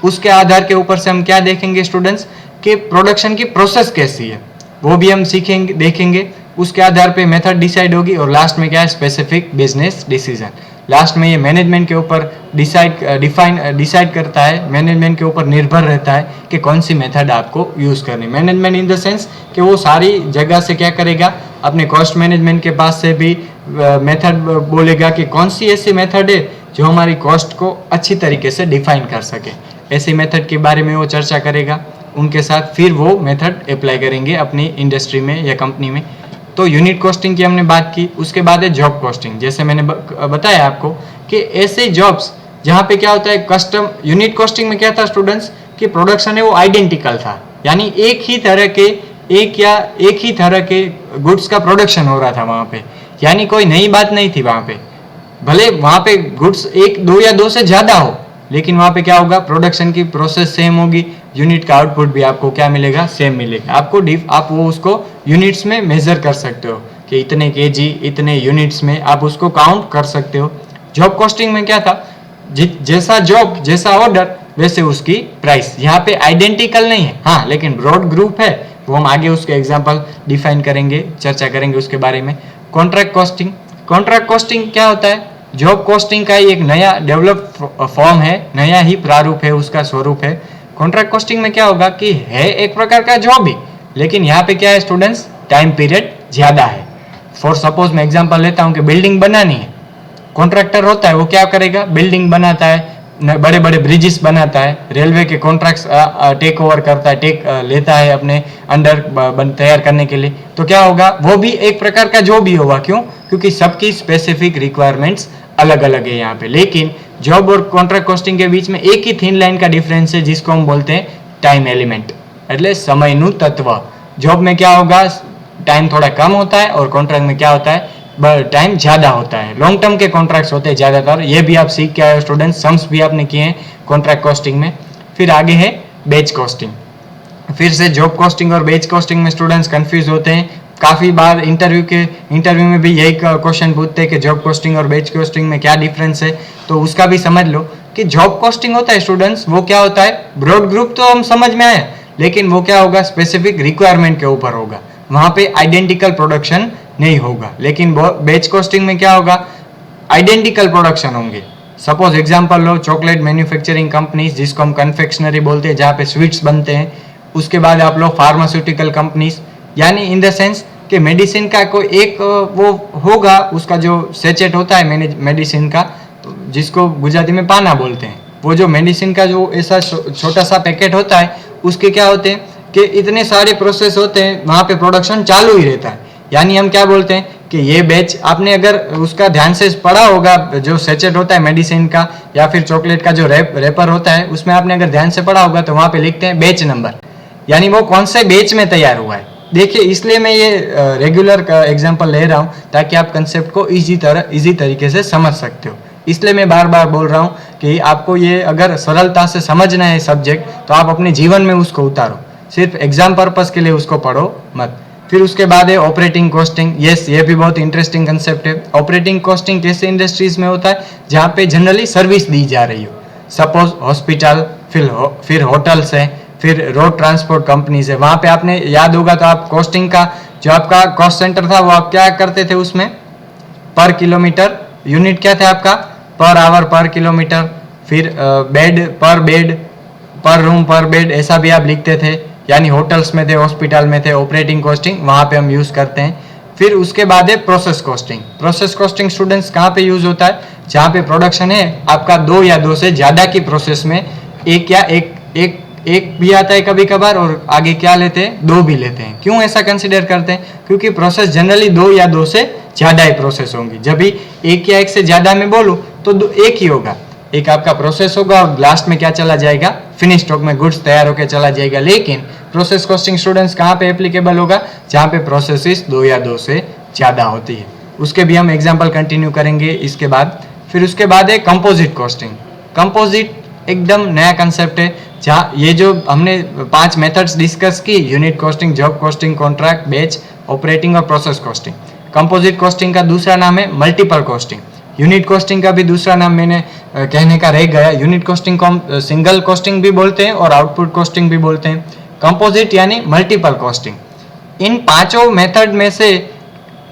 Speaker 1: उसके आधार के ऊपर से हम क्या देखेंगे स्टूडेंट्स कि प्रोडक्शन की प्रोसेस कैसी है वो भी हम सीखेंगे, देखेंगे। उसके आधार पे मेथड डिसाइड होगी, और लास्ट में क्या है? Specific business decision. लास्ट में ये मैनेजमेंट के ऊपर डिसाइड करता है, मैनेजमेंट के ऊपर निर्भर रहता है कि कौन सी मेथड आपको यूज़ करनी। मैनेजमेंट इन द सेंस कि वो सारी जगह से क्या करेगा, अपने कॉस्ट मैनेजमेंट के पास से भी मेथड बोलेगा कि कौन सी ऐसी मेथड है जो हमारी कॉस्ट को अच्छी तरीके से डिफाइन कर सके। ऐसी मेथड के बारे में वो चर्चा करेगा उनके साथ, फिर वो मेथड अप्लाई करेंगे अपनी इंडस्ट्री में या कंपनी में। तो यूनिट कॉस्टिंग की हमने बात की। उसके बाद है जॉब कॉस्टिंग। जैसे मैंने बताया आपको कि ऐसे जॉब्स जहाँ पे क्या होता है, यूनिट कॉस्टिंग में क्या था स्टूडेंट्स कि प्रोडक्शन है वो आइडेंटिकल था, यानी एक ही तरह के गुड्स का प्रोडक्शन हो रहा था वहाँ पे। यानी कोई नई बात नहीं थी वहां पे। भले वहां पे गुड्स एक दो या दो से ज्यादा हो, लेकिन वहां पे क्या होगा, प्रोडक्शन की प्रोसेस सेम होगी, यूनिट का आउटपुट भी आपको क्या मिलेगा, सेम मिलेगा। आप वो उसको यूनिट्स में मेजर कर सकते हो कि इतने केजी इतने यूनिट्स में आप उसको काउंट कर सकते हो। जॉब कॉस्टिंग में क्या था, जैसा जॉब जैसा ऑर्डर वैसे उसकी प्राइस, यहाँ पे आइडेंटिकल नहीं है, हाँ लेकिन ब्रॉड ग्रुप है, वो हम आगे उसके एग्जांपल डिफाइन करेंगे, चर्चा करेंगे उसके बारे में। कॉन्ट्रैक्ट कॉस्टिंग, कॉन्ट्रैक्ट कॉस्टिंग क्या होता है, जॉब कॉस्टिंग का ही एक नया डेवलप फॉर्म है, नया ही प्रारूप है, उसका स्वरूप है। कॉन्ट्रैक्ट कॉस्टिंग में क्या होगा कि है एक प्रकार का जॉब ही, लेकिन यहाँ पे क्या है स्टूडेंट्स, टाइम पीरियड ज्यादा है। फॉर सपोज मैं एग्जांपल लेता हूँ कि बिल्डिंग बनानी है, कॉन्ट्रैक्टर होता है वो क्या करेगा, बिल्डिंग बनाता है, बड़े बड़े ब्रिजेस बनाता है, रेलवे के कॉन्ट्रैक्ट्स टेक ओवर करता है, लेता है अपने अंडर तैयार करने के लिए। तो क्या होगा, वो भी एक प्रकार का जॉब ही होगा। क्यों? क्योंकि सबकी स्पेसिफिक रिक्वायरमेंट्स अलग अलग है यहाँ पे। लेकिन जॉब और कॉन्ट्रैक्ट कॉस्टिंग के बीच में एक ही थिन लाइन का डिफरेंस है, जिसको हम बोलते हैं टाइम एलिमेंट, એટલે સમયનું તત્વ। जॉब में क्या होगा, टाइम थोड़ा कम होता है, और कॉन्ट्रैक्ट में क्या होता है, टाइम ज्यादा होता है। लॉन्ग टर्म के कॉन्ट्रैक्ट्स होते हैं ज्यादातर, ये भी आप सीख के आए हो स्टूडेंट्स, सम्स भी आपने किए हैं कॉन्ट्रैक्ट कॉस्टिंग में। फिर आगे है बैच कॉस्टिंग। फिर से जॉब कॉस्टिंग और बैच कॉस्टिंग में स्टूडेंट्स कंफ्यूज होते हैं, काफी बार इंटरव्यू में भी यही क्वेश्चन पूछते हैं कि जॉब कॉस्टिंग और बैच कॉस्टिंग में क्या डिफरेंस है। तो उसका भी समझ लो कि जॉब कॉस्टिंग होता है स्टूडेंट्स, वो क्या होता है, ब्रॉड ग्रुप तो हम समझ में आए, लेकिन वो क्या होगा, स्पेसिफिक रिक्वायरमेंट के ऊपर होगा, वहां पे आइडेंटिकल प्रोडक्शन नहीं होगा। लेकिन बैच कॉस्टिंग में क्या होगा, आइडेंटिकल प्रोडक्शन होंगे। सपोज एग्जांपल लो, चॉकलेट मैन्युफैक्चरिंग कंपनीज, जिसको हम कन्फेक्शनरी बोलते हैं, जहाँ पे स्वीट्स बनते हैं। उसके बाद आप लो फार्मास्यूटिकल कंपनीज, यानी इन द सेंस कि मेडिसिन का कोई एक वो होगा, उसका जो सेचेट होता है मेडिसिन का, जिसको गुजराती में पाना बोलते हैं, वो जो मेडिसिन का जो ऐसा छोटा सा पैकेट होता है, उसके क्या होते हैं कि इतने सारे प्रोसेस होते हैं, वहां पे प्रोडक्शन चालू ही रहता है। यानी हम क्या बोलते हैं कि ये बैच, आपने अगर उसका ध्यान से पढ़ा होगा, जो सेचेट होता है मेडिसिन का या फिर चॉकलेट का जो रेपर होता है, उसमें आपने अगर ध्यान से पढ़ा होगा तो वहां पे लिखते हैं बैच नंबर, यानी वो कौन से बैच में तैयार हुआ है। देखिए, इसलिए मैं ये रेगुलर का एग्जांपल ले रहा हूँ ताकि आप कंसेप्ट को इजी तरीके से समझ सकते हो। इसलिए मैं बार बार बोल रहा हूँ कि आपको ये अगर सरलता से समझना है सब्जेक्ट, तो आप अपने जीवन में उसको उतारो, सिर्फ एग्जाम पर्पस के लिए उसको पढ़ो मत। फिर उसके बाद है ऑपरेटिंग कॉस्टिंग। यस, ये भी बहुत इंटरेस्टिंग कंसेप्ट है। ऑपरेटिंग कॉस्टिंग कैसे इंडस्ट्रीज में होता है, जहाँ पे जनरली सर्विस दी जा रही हो। सपोज हॉस्पिटल, फिर होटल्स है, फिर रोड ट्रांसपोर्ट कंपनीज है। वहाँ पे आपने याद होगा तो आप कॉस्टिंग का जो आपका कॉस्ट सेंटर था, वो आप क्या करते थे, उसमें पर किलोमीटर यूनिट क्या था आपका, पर आवर पर किलोमीटर। फिर बेड पर रूम पर बेड, ऐसा भी आप लिखते थे। यानी होटल्स में थे, हॉस्पिटल में थे, ऑपरेटिंग कॉस्टिंग वहाँ पे हम यूज़ करते हैं। फिर उसके बाद है process costing. Process costing students कहाँ पे यूज़ होता है, जहाँ पे प्रोडक्शन है आपका दो या दो से ज़्यादा की प्रोसेस में, एक भी आता है कभी कभार, और आगे क्या लेते हैं, दो भी लेते हैं। क्यों ऐसा कंसिडर करते हैं, क्योंकि प्रोसेस जनरली दो या दो से ज़्यादा ही प्रोसेस होंगी। जब भी एक या एक से ज़्यादा में बोलूँ तो एक ही होगा, एक आपका प्रोसेस होगा और लास्ट में क्या चला जाएगा, फिनिश स्टॉक में गुड्स तैयार होकर चला जाएगा। लेकिन प्रोसेस कॉस्टिंग स्टूडेंट्स कहाँ पे एप्लीकेबल होगा, जहाँ पे प्रोसेसेस दो या दो से ज़्यादा होती है। उसके भी हम एग्जाम्पल कंटिन्यू करेंगे इसके बाद। फिर उसके बाद है कंपोजिट कॉस्टिंग। कंपोजिट एकदम नया कंसेप्ट है, जहाँ ये जो हमने 5 मेथड्स डिस्कस की, unit costing, job costing, contract, batch, operating और प्रोसेस कॉस्टिंग। कंपोजिट कॉस्टिंग का दूसरा नाम है मल्टीपल कॉस्टिंग। यूनिट कॉस्टिंग का भी दूसरा नाम मैंने कहने का रह गया। यूनिट कॉस्टिंग को हम सिंगल कॉस्टिंग भी बोलते हैं और आउटपुट कॉस्टिंग भी बोलते हैं। कंपोजिट यानी मल्टीपल कॉस्टिंग। इन पांचों मेथड में से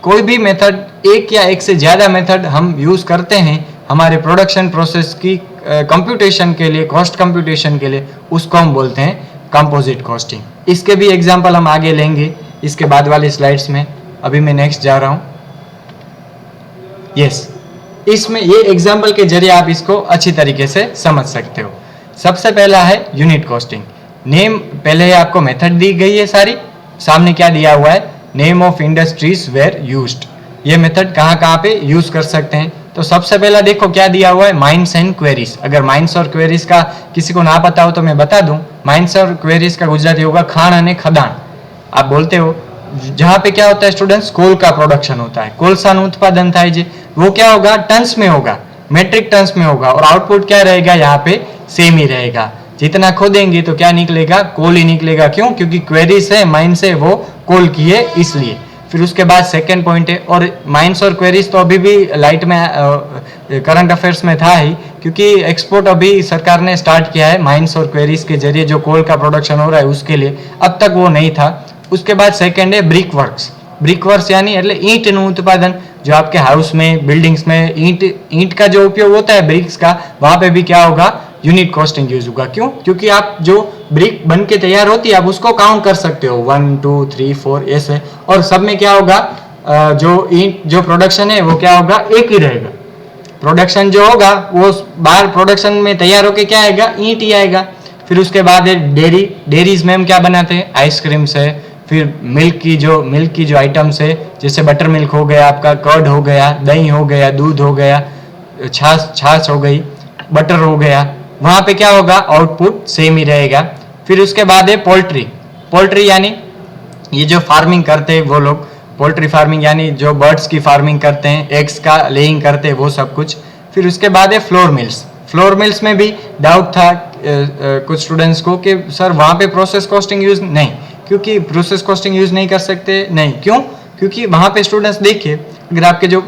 Speaker 1: कोई भी मेथड, एक या एक से ज़्यादा मेथड हम यूज़ करते हैं हमारे प्रोडक्शन प्रोसेस की कंप्यूटेशन के लिए, कॉस्ट कंप्यूटेशन के लिए, उसको हम बोलते हैं कंपोजिट कॉस्टिंग। इसके भी एग्जाम्पल हम आगे लेंगे इसके बाद वाली स्लाइड्स में। अभी मैं नेक्स्ट जा रहा हूँ। यस, इसमें ये एग्जाम्पल के जरिए आप इसको अच्छी तरीके से समझ सकते हो। सबसे पहला है यूनिट कॉस्टिंग। नेम, पहले आपको मेथड दी गई है सारी, सामने क्या दिया हुआ है, name of industries where used. ये मेथड कहाँ कहाँ पे यूज कर सकते हैं। तो सबसे पहला देखो क्या दिया हुआ है, माइंस एंड क्वेरीज। अगर माइंस और क्वेरीज का किसी को ना पता हो तो मैं बता दूं, माइंस और क्वेरीज का गुजराती होगा खान अने खदान। आप बोलते हो जहाँ पे क्या होता है स्टूडेंट्स, कोल का प्रोडक्शन होता है, कोलसाનું उत्पादन થાય છે, वो क्या होगा, टन्स में होगा, मेट्रिक टन्स में होगा, और आउटपुट क्या रहेगा यहाँ पे, सेम ही रहेगा। जितना खोदेंगे तो क्या निकलेगा, कोल ही निकलेगा। क्यों? क्योंकि क्वेरीज है, माइंस है, वो कोल की है इसलिए। फिर उसके बाद सेकंड पॉइंट है, और माइंस और क्वेरीज तो अभी भी लाइट में करंट अफेयर्स में था ही, क्योंकि एक्सपोर्ट अभी सरकार ने स्टार्ट किया है माइंस और क्वेरीज के जरिए जो कोल का प्रोडक्शन हो रहा है उसके लिए, अब तक वो नहीं था। उसके बाद सेकंड है ब्रिक वर्क्स। ब्रिक वर्क्स यानी એટલે ईंटનું उत्पादन, जो आपके हाउस में, बिल्डिंग्स में ईंट का जो उपयोग होता है ब्रिक्स का, वहां पे भी क्या होगा, यूनिट कॉस्टिंग यूज होगा। क्यों? क्योंकि आप जो ब्रिक बन के तैयार होती है आप उसको काउंट कर सकते हो, 1 2 3 4 ऐसे, और सब में क्या होगा, जो ईंट जो प्रोडक्शन है वो क्या होगा, एक ही रहेगा। प्रोडक्शन जो होगा वो बाहर प्रोडक्शन में तैयार होके क्या आएगा, ईंट ही आएगा। फिर उसके बाद है डेयरी। डेयरीज में हम क्या बनाते हैं, आइसक्रीम्स है, फिर मिल्क की जो आइटम्स है, जैसे बटर मिल्क हो गया आपका, कर्ड हो गया, दही हो गया, दूध हो गया, छाछ हो गई, बटर हो गया, वहां पे क्या होगा, आउटपुट सेम ही रहेगा। फिर उसके बाद है पोल्ट्री। पोल्ट्री यानी ये जो फार्मिंग करते हैं वो लोग, पोल्ट्री फार्मिंग यानी जो बर्ड्स की फार्मिंग करते हैं, एग्स का लेइंग करते हैं, वो सब कुछ। फिर उसके बाद है फ्लोर मिल्स। फ्लोर मिल्स में भी डाउट था कुछ स्टूडेंट्स को कि सर वहाँ पे प्रोसेस कॉस्टिंग यूज नहीं, क्योंकि प्रोसेस कॉस्टिंग यूज नहीं कर सकते। नहीं, क्यों? क्योंकि वहाँ पे स्टूडेंट्स देखिए, अगर आपके जो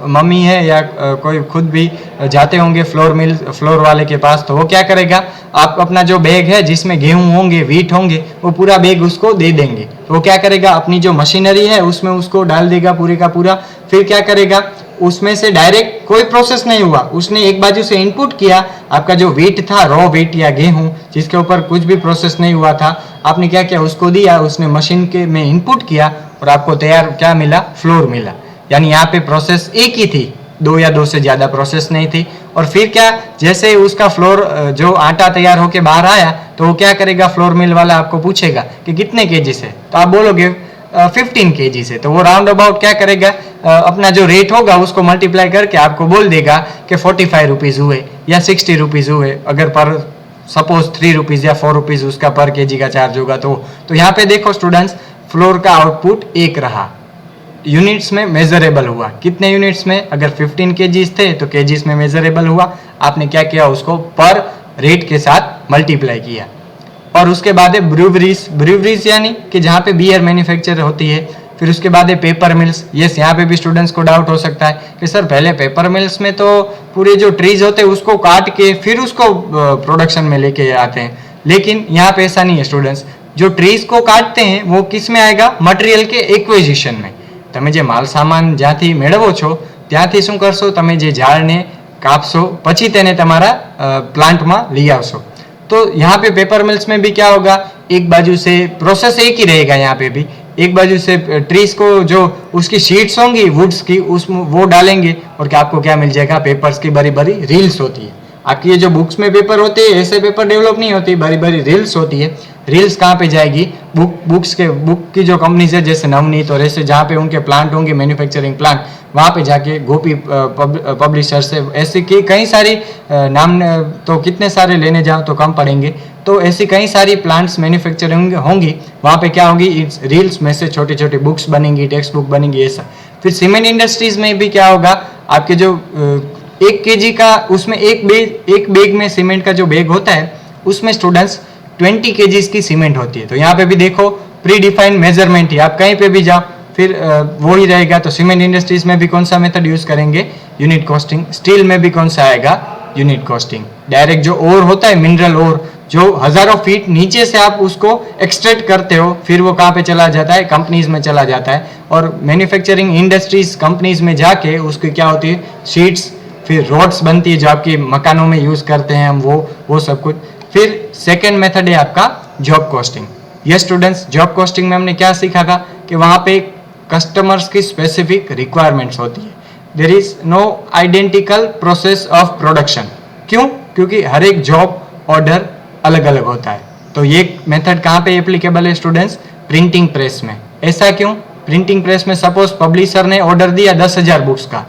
Speaker 1: मम्मी है या कोई खुद भी जाते होंगे फ्लोर वाले के पास, तो वो क्या करेगा, आप अपना जो बैग है जिसमें गेहूं होंगे, वीट होंगे, वो पूरा बैग उसको दे देंगे। तो वो क्या करेगा, अपनी जो मशीनरी है उसमें उसको डाल देगा पूरे का पूरा। फिर क्या करेगा, उसमें से डायरेक्ट कोई प्रोसेस नहीं हुआ, उसने एक बाजू से इनपुट किया, आपका जो वीट था, रॉ वीट या गेहूं जिसके ऊपर कुछ भी प्रोसेस नहीं हुआ था, आपने क्या किया, उसको दिया, उसने मशीन के में इनपुट किया और आपको तैयार क्या मिला, फ्लोर मिला। यानी यहाँ पे प्रोसेस एक ही थी, 2 या 2 से ज्यादा प्रोसेस नहीं थी। और फिर क्या, जैसे उसका फ्लोर जो आटा तैयार होके बाहर आया, तो वो क्या करेगा, फ्लोर मिल वाला आपको पूछेगा कि कितने केजी से, तो आप बोलोगे 15 केजी से, तो वो राउंड अबाउट क्या करेगा, अपना जो रेट होगा उसको मल्टीप्लाई करके आपको बोल देगा कि 45 रुपीज हुए या 60 रुपीज हुए, अगर पर सपोज 3 रुपीज या 4 रुपीज उसका पर केजी का चार्ज होगा। तो यहाँ पे देखो स्टूडेंट्स, फ्लोर का आउटपुट एक रहा, यूनिट्स में मेजरेबल हुआ। कितने यूनिट्स में, अगर 15 केजीज थे तो केजीज में मेजरेबल हुआ, आपने क्या किया, उसको पर रेट के साथ मल्टीप्लाई किया। और उसके बाद है ब्रूवरीज। ब्रूवरीज यानी कि जहाँ पे बियर मैन्युफैक्चर होती है। फिर उसके बाद है पेपर मिल्स। यस, यहाँ पे भी स्टूडेंट्स को डाउट हो सकता है कि सर पहले पेपर मिल्स में तो पूरे जो ट्रीज होते हैं उसको काट के फिर उसको प्रोडक्शन में लेके आते हैं, लेकिन यहाँ पे ऐसा नहीं है स्टूडेंट्स। जो ट्रीज को काटते हैं वो किस में आएगा, मटेरियल के एक्विजिशन में। તમે જે માલ સામાન જ્યાંથી મેળવો છો ત્યાંથી શું કરશો, તમે જે ઝાડને કાપશો પછી તેને તમારા પ્લાન્ટમાં લઈ આવશો। तो यहाँ पे पेपर मिल्स में भी क्या होगा, एक बाजू से प्रोसेस एक ही रहेगा, यहाँ पे भी एक बाजू से ट्रीज को जो उसकी शीट्स होंगी वुड्स की वो डालेंगे और क्या आपको क्या मिल जाएगा, पेपर्स की बड़ी बड़ी रील्स होती है। आपकी ये जो बुक्स में पेपर होते हैं ऐसे पेपर डेवलप नहीं होती, बड़ी बड़ी रील्स होती है। रील्स कहाँ पे जाएगी, बुक की जो कंपनीज है जैसे नवनीत और ऐसे जहाँ पे उनके प्लांट होंगे, मैन्युफैक्चरिंग प्लांट, वहाँ पे जाके गोपी पब्लिशर से ऐसी की कई सारी नाम तो कितने सारे लेने जाओ तो कम पड़ेंगे। तो ऐसी कई सारी प्लांट्स मैन्युफैक्चरिंग होंगी, वहाँ पे क्या होगी, रील्स में से छोटी छोटी बुक्स बनेंगी, टेक्स्ट बुक बनेंगी, ऐसा। फिर सीमेंट इंडस्ट्रीज में भी क्या होगा, आपके जो 1 केजी का उसमें एक बैग में सीमेंट का जो बैग होता है उसमें स्टूडेंट्स 20 केजीज की सीमेंट होती है। तो यहाँ पे भी देखो प्री डिफाइंड मेजरमेंट ही, आप कहीं पे भी जाओ फिर वो ही रहेगा। तो सीमेंट इंडस्ट्रीज में भी कौन सा मेथड यूज करेंगे, यूनिट कॉस्टिंग। स्टील में भी कौन सा आएगा, यूनिट कॉस्टिंग। डायरेक्ट जो ओर होता है, मिनरल ओर, जो हजारों फीट नीचे से आप उसको एक्सट्रैक्ट करते हो, फिर वो कहाँ पे चला जाता है, कंपनीज में चला जाता है। और मैन्युफैक्चरिंग इंडस्ट्रीज कंपनीज में जाके उसकी क्या होती है, शीट्स, फिर रोड्स बनती है जो आपके मकानों में यूज करते हैं हम, वो सब कुछ। फिर सेकेंड मेथड है आपका जॉब कॉस्टिंग। ये स्टूडेंट्स, जॉब कॉस्टिंग में हमने क्या सीखा था कि वहाँ पे कस्टमर्स की स्पेसिफिक रिक्वायरमेंट्स होती है। There is no identical process of production. क्यों? क्योंकि हर एक जॉब ऑर्डर अलग अलग होता है। तो ये मेथड कहाँ पे एप्लीकेबल है स्टूडेंट्स, प्रिंटिंग प्रेस में। ऐसा क्यों, प्रिंटिंग प्रेस में सपोज पब्लिशर ने ऑर्डर दिया 10,000 बुक्स का,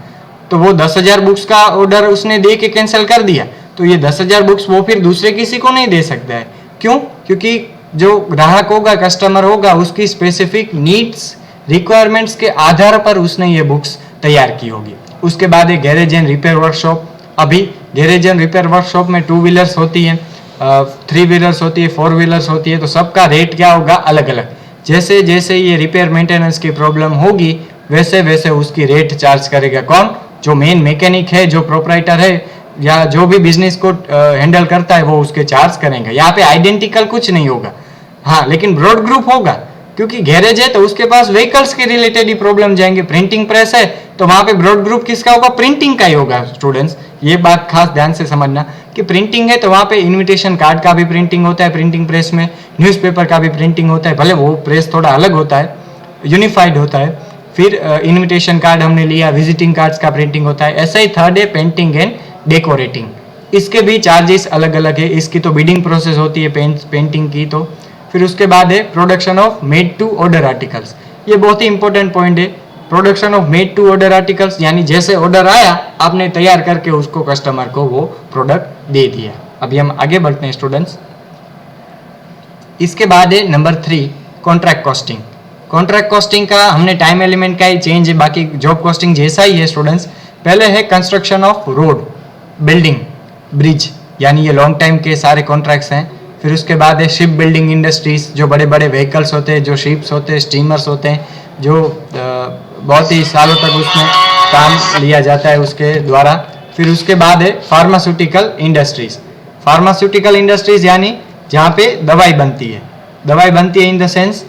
Speaker 1: तो वो 10,000 बुक्स का ऑर्डर उसने दे के कैंसिल कर दिया, तो ये 10,000 बुक्स वो फिर दूसरे किसी को नहीं दे सकता है। क्यों? क्योंकि जो ग्राहक होगा, कस्टमर होगा, उसकी स्पेसिफिक नीड्स रिक्वायरमेंट्स के आधार पर उसने ये बुक्स तैयार की होगी। उसके बाद एक गैरेज एंड रिपेयर वर्कशॉप। अभी गैरेज एंड रिपेयर वर्कशॉप में 2 व्हीलर्स होती है, 3 व्हीलर्स होती है, 4 व्हीलर्स होती है, तो सबका रेट क्या होगा, अलग अलग। जैसे जैसे ये रिपेयर मेंटेनेंस की प्रॉब्लम होगी वैसे वैसे उसकी रेट चार्ज करेगा कौन, जो मेन मैकेनिक है, जो प्रोपराइटर है या जो भी बिजनेस को हैंडल करता है, वो उसके चार्ज करेंगे। यहाँ पे आइडेंटिकल कुछ नहीं होगा, हाँ, लेकिन ब्रॉड ग्रुप होगा, क्योंकि गैरेज है तो उसके पास व्हीकल्स के रिलेटेड ही प्रॉब्लम जाएंगे। प्रिंटिंग प्रेस है तो वहां पे ब्रॉड ग्रुप किसका होगा, प्रिंटिंग का ही होगा। स्टूडेंट्स ये बात खास ध्यान से समझना कि प्रिंटिंग है तो वहां पे इनविटेशन कार्ड का भी प्रिंटिंग होता है प्रिंटिंग प्रेस में, न्यूज़पेपर का भी प्रिंटिंग होता है, भले वो प्रेस थोड़ा अलग होता है, यूनिफाइड होता है। फिर इनविटेशन कार्ड हमने लिया, विजिटिंग कार्ड्स का प्रिंटिंग होता है। ऐसा ही थर्ड है पेंटिंग एंड डेकोरेटिंग, इसके भी चार्जेस अलग अलग है। इसकी तो बिडिंग प्रोसेस होती है पेंटिंग की। तो फिर उसके बाद है production of made to order articles. ये बहुत ही इंपॉर्टेंट पॉइंट है, production of made to order articles, यानी जैसे ऑर्डर आया आपने तैयार करके उसको कस्टमर को वो प्रोडक्ट दे दिया। अभी हम आगे बढ़ते हैं स्टूडेंट्स। इसके बाद है number 3 contract costing. Contract costing का हमने टाइम एलिमेंट का ही चेंज है, बाकी जॉब कॉस्टिंग जैसा ही है स्टूडेंट्स। पहले है construction of road, building, bridge, यानी ये लॉन्ग टाइम के सारे कॉन्ट्रैक्ट्स हैं। फिर उसके बाद है शिप बिल्डिंग इंडस्ट्रीज, जो बड़े बड़े व्हीकल्स होते हैं, जो शिप्स होते हैं, स्टीमर्स होते हैं, जो बहुत ही सालों तक उसमें काम लिया जाता है उसके द्वारा। फिर उसके बाद है फार्मास्यूटिकल इंडस्ट्रीज। फार्मास्यूटिकल इंडस्ट्रीज यानी जहाँ पे दवाई बनती है। दवाई बनती है इन द सेंस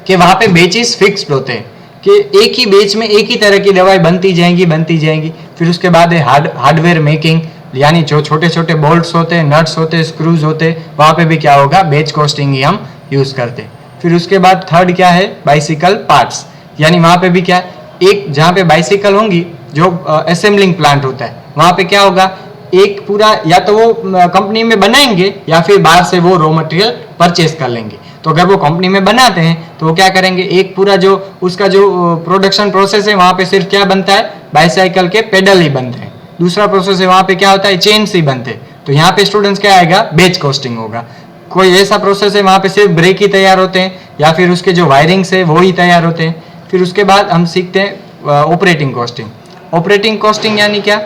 Speaker 1: कि वहाँ पे बेचेस फिक्स्ड होते हैं कि एक ही बेच में एक ही तरह की दवाई बनती जाएंगी। फिर उसके बाद है हार्डवेयर मेकिंग, यानी जो छोटे छोटे बोल्ट्स होते हैं, नट्स होते हैं, स्क्रूज होते हैं, वहाँ पे भी क्या होगा, बेच कॉस्टिंग ही हम यूज़ करते हैं। फिर उसके बाद थर्ड क्या है, बाइसिकल पार्ट्स, यानी वहाँ पे भी क्या, एक जहाँ पे बाइसिकल होंगी, जो असेंबलिंग प्लांट होता है, वहाँ पे क्या होगा, एक पूरा या तो वो कंपनी में बनाएंगे या फिर बाहर से वो रॉ मटेरियल परचेज कर लेंगे। तो अगर वो कंपनी में बनाते हैं तो वो क्या करेंगे, एक पूरा जो उसका जो प्रोडक्शन प्रोसेस है वहाँ पे सिर्फ क्या बनता है, बाइसाइकिल के पेडल ही बनते हैं। दूसरा प्रोसेस है वहाँ पे क्या होता है, चेन्स ही बनते हैं। तो यहाँ पे स्टूडेंट्स क्या आएगा, बेच कॉस्टिंग होगा। कोई ऐसा प्रोसेस है वहाँ पे सिर्फ ब्रेक ही तैयार होते हैं या फिर उसके जो वायरिंग्स है वो ही तैयार होते हैं। फिर उसके बाद हम सीखते हैं ऑपरेटिंग कॉस्टिंग। ऑपरेटिंग कॉस्टिंग यानी क्या,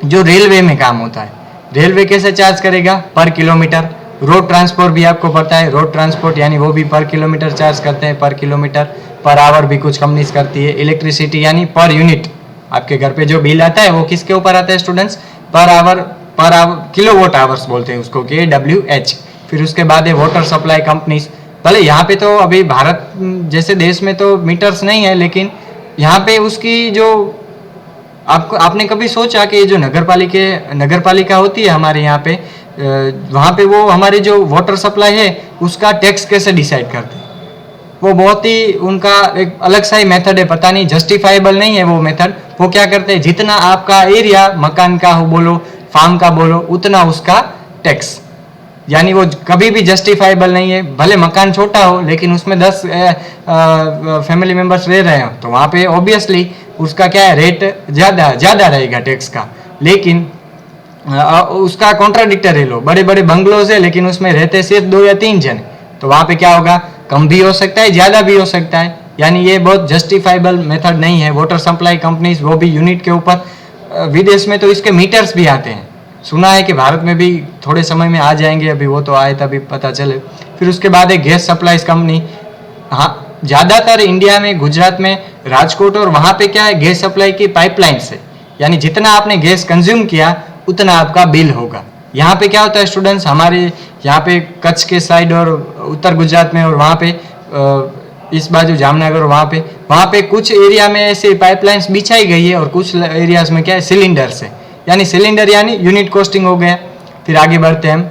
Speaker 1: जो रेलवे में काम होता है, रेलवे कैसे चार्ज करेगा, पर किलोमीटर। रोड ट्रांसपोर्ट भी आपको पता है, रोड ट्रांसपोर्ट यानी वो भी पर किलोमीटर चार्ज करते हैं, पर किलोमीटर, पर आवर भी कुछ कंपनीज करती है। इलेक्ट्रिसिटी यानी पर यूनिट, आपके घर पे जो बिल आता है वो किसके ऊपर आता है students, per hour kilowatt hours बोलते हैं उसको, KWH। फिर उसके बाद है वाटर सप्लाई कंपनीज। भले यहाँ पे तो अभी भारत जैसे देश में तो मीटर्स नहीं है, लेकिन यहाँ पे उसकी जो आपने कभी सोचा कि जो नगर पालिका होती है हमारे यहाँ पे, वहाँ पे वो हमारी जो वाटर सप्लाई है उसका टैक्स कैसे डिसाइड करते हैं। वो बहुत ही उनका एक अलग सा ही मेथड है, पता नहीं जस्टिफाइबल नहीं है वो मेथड। वो क्या करते हैं, जितना आपका एरिया मकान का हो बोलो, फार्म का बोलो, उतना उसका टैक्स, यानी वो कभी भी जस्टिफाइबल नहीं है। भले मकान छोटा हो लेकिन उसमें 10 फैमिली मेंबर्स रह रहे हो तो वहाँ पे ऑब्वियसली उसका क्या है, रेट ज़्यादा रहेगा टैक्स का। लेकिन उसका कॉन्ट्राडिक्टर है, लो बड़े बड़े बंगलोज है लेकिन उसमें रहते सिर्फ 2 या 3 जन, तो वहाँ पे क्या होगा, कम भी हो सकता है, ज़्यादा भी हो सकता है। यानी ये बहुत जस्टिफाइबल मेथड नहीं है। वाटर सप्लाई कंपनीज वो भी यूनिट के ऊपर, विदेश में तो इसके मीटर्स भी आते हैं, सुना है कि भारत में भी थोड़े समय में आ जाएंगे, अभी वो तो आए तभी पता चले। फिर उसके बाद है गैस सप्लाईज कंपनी। हाँ, ज़्यादातर इंडिया में, गुजरात में, राजकोट और वहाँ पे क्या है, गैस सप्लाई की पाइपलाइंस है, यानी जितना आपने गैस कंज्यूम किया उतना आपका बिल होगा। यहाँ पे क्या होता है स्टूडेंट्स, हमारे यहाँ पे कच्छ के साइड और उत्तर गुजरात में और वहाँ पे इस बाजू जामनगर, वहाँ पे कुछ एरिया में ऐसे पाइपलाइंस बिछाई गई है और कुछ एरियाज में क्या है, सिलेंडर्स है, यानी सिलेंडर यानी यूनिट कॉस्टिंग हो गया। फिर आगे बढ़ते हैं हम,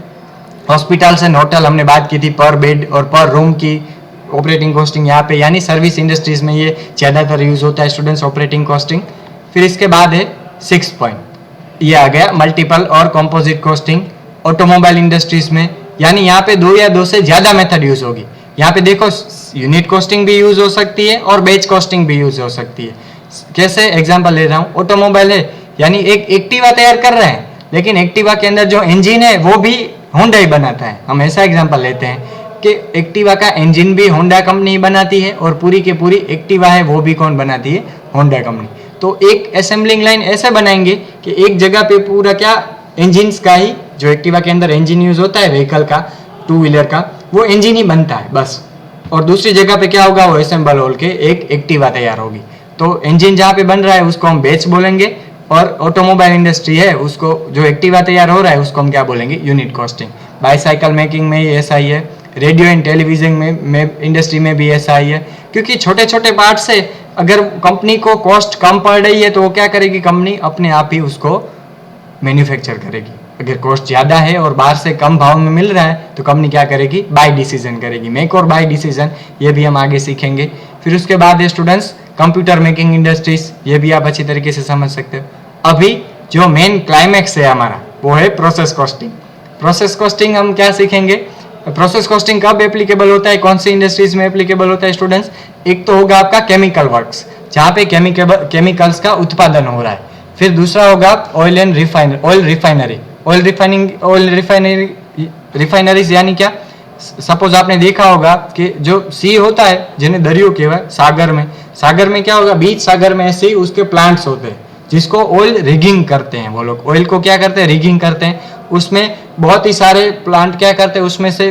Speaker 1: हॉस्पिटल्स एंड होटल हमने बात की थी, पर बेड और पर रूम की ऑपरेटिंग कॉस्टिंग यहाँ पे, यानी सर्विस इंडस्ट्रीज में ये ज़्यादातर यूज होता है स्टूडेंट्स, ऑपरेटिंग कॉस्टिंग। फिर इसके बाद है 6 पॉइंट, ये आ गया मल्टीपल और कंपोजिट कॉस्टिंग ऑटोमोबाइल इंडस्ट्रीज में, यानी यहाँ पे 2 या 2 से ज़्यादा मेथड यूज होगी। यहाँ पे देखो यूनिट कॉस्टिंग भी यूज हो सकती है और बेच कॉस्टिंग भी यूज हो सकती है। कैसे, एग्जांपल ले रहा हूँ, ऑटोमोबाइल है, यानी एक एक्टिवा तैयार कर रहे हैं लेकिन एक्टिवा के अंदर जो इंजन है वो भी होंडा ही बनाता है, हम ऐसा एग्जांपल लेते हैं। कि एक्टिवा का इंजन भी होंडा कंपनी बनाती है और पूरी की पूरी एक्टिवा है वो भी कौन बनाती है? Honda company. तो एक असेंबलिंग लाइन ऐसे बनाएंगे कि एक जगह पे पूरा क्या इंजिन्स का ही, जो एक्टिवा के अंदर इंजन यूज होता है व्हीकल का, टू व्हीलर का, वो इंजन ही बनता है बस। और दूसरी जगह पे क्या होगा? वो असेंबल होल के एक एक्टिवा तैयार होगी। तो इंजन जहाँ पे बन रहा है उसको हम बैच बोलेंगे, और ऑटोमोबाइल इंडस्ट्री है उसको, जो एक्टिवा तैयार हो रहा है उसको हम क्या बोलेंगे? Unit costing. बाईसाइकिल मेकिंग में ही ऐसा ही है, रेडियो एंड टेलीविजन में इंडस्ट्री में भी ऐसा ही है, क्योंकि छोटे छोटे पार्ट से अगर कंपनी को कॉस्ट कम पड़ रही है तो वो क्या करेगी? कंपनी अपने आप ही उसको मैन्युफैक्चर करेगी। अगर कॉस्ट ज़्यादा है और बाहर से कम भाव में मिल रहा है तो कंपनी क्या करेगी? बाय डिसीजन करेगी, मेक और बाय डिसीजन, ये भी हम आगे सीखेंगे। फिर उसके बाद है स्टूडेंट्स कंप्यूटर मेकिंग इंडस्ट्रीज, ये भी आप अच्छी तरीके से समझ सकते हो। अभी जो मेन क्लाइमैक्स है हमारा वो है प्रोसेस कॉस्टिंग। प्रोसेस कॉस्टिंग हम क्या सीखेंगे? प्रोसेस कॉस्टिंग कब एप्लीकेबल होता है, कौन सी इंडस्ट्रीज में एप्लीकेबल होता है स्टूडेंट्स? एक तो होगा आपका केमिकल वर्क्स, जहाँ पे केमिकल्स का उत्पादन हो रहा है। फिर दूसरा होगा ऑयल रिफाइनरीज, यानी क्या? सपोज आपने देखा होगा कि जो सी होता है, जिन्हें दरियो कहवाय, सागर में क्या होगा? बीच सागर में ऐसे ही उसके प्लांट्स होते हैं जिसको ऑयल रिगिंग करते हैं। वो लोग ऑयल को क्या करते हैं? रिगिंग करते हैं। उसमें बहुत ही सारे प्लांट क्या करते हैं, उसमें से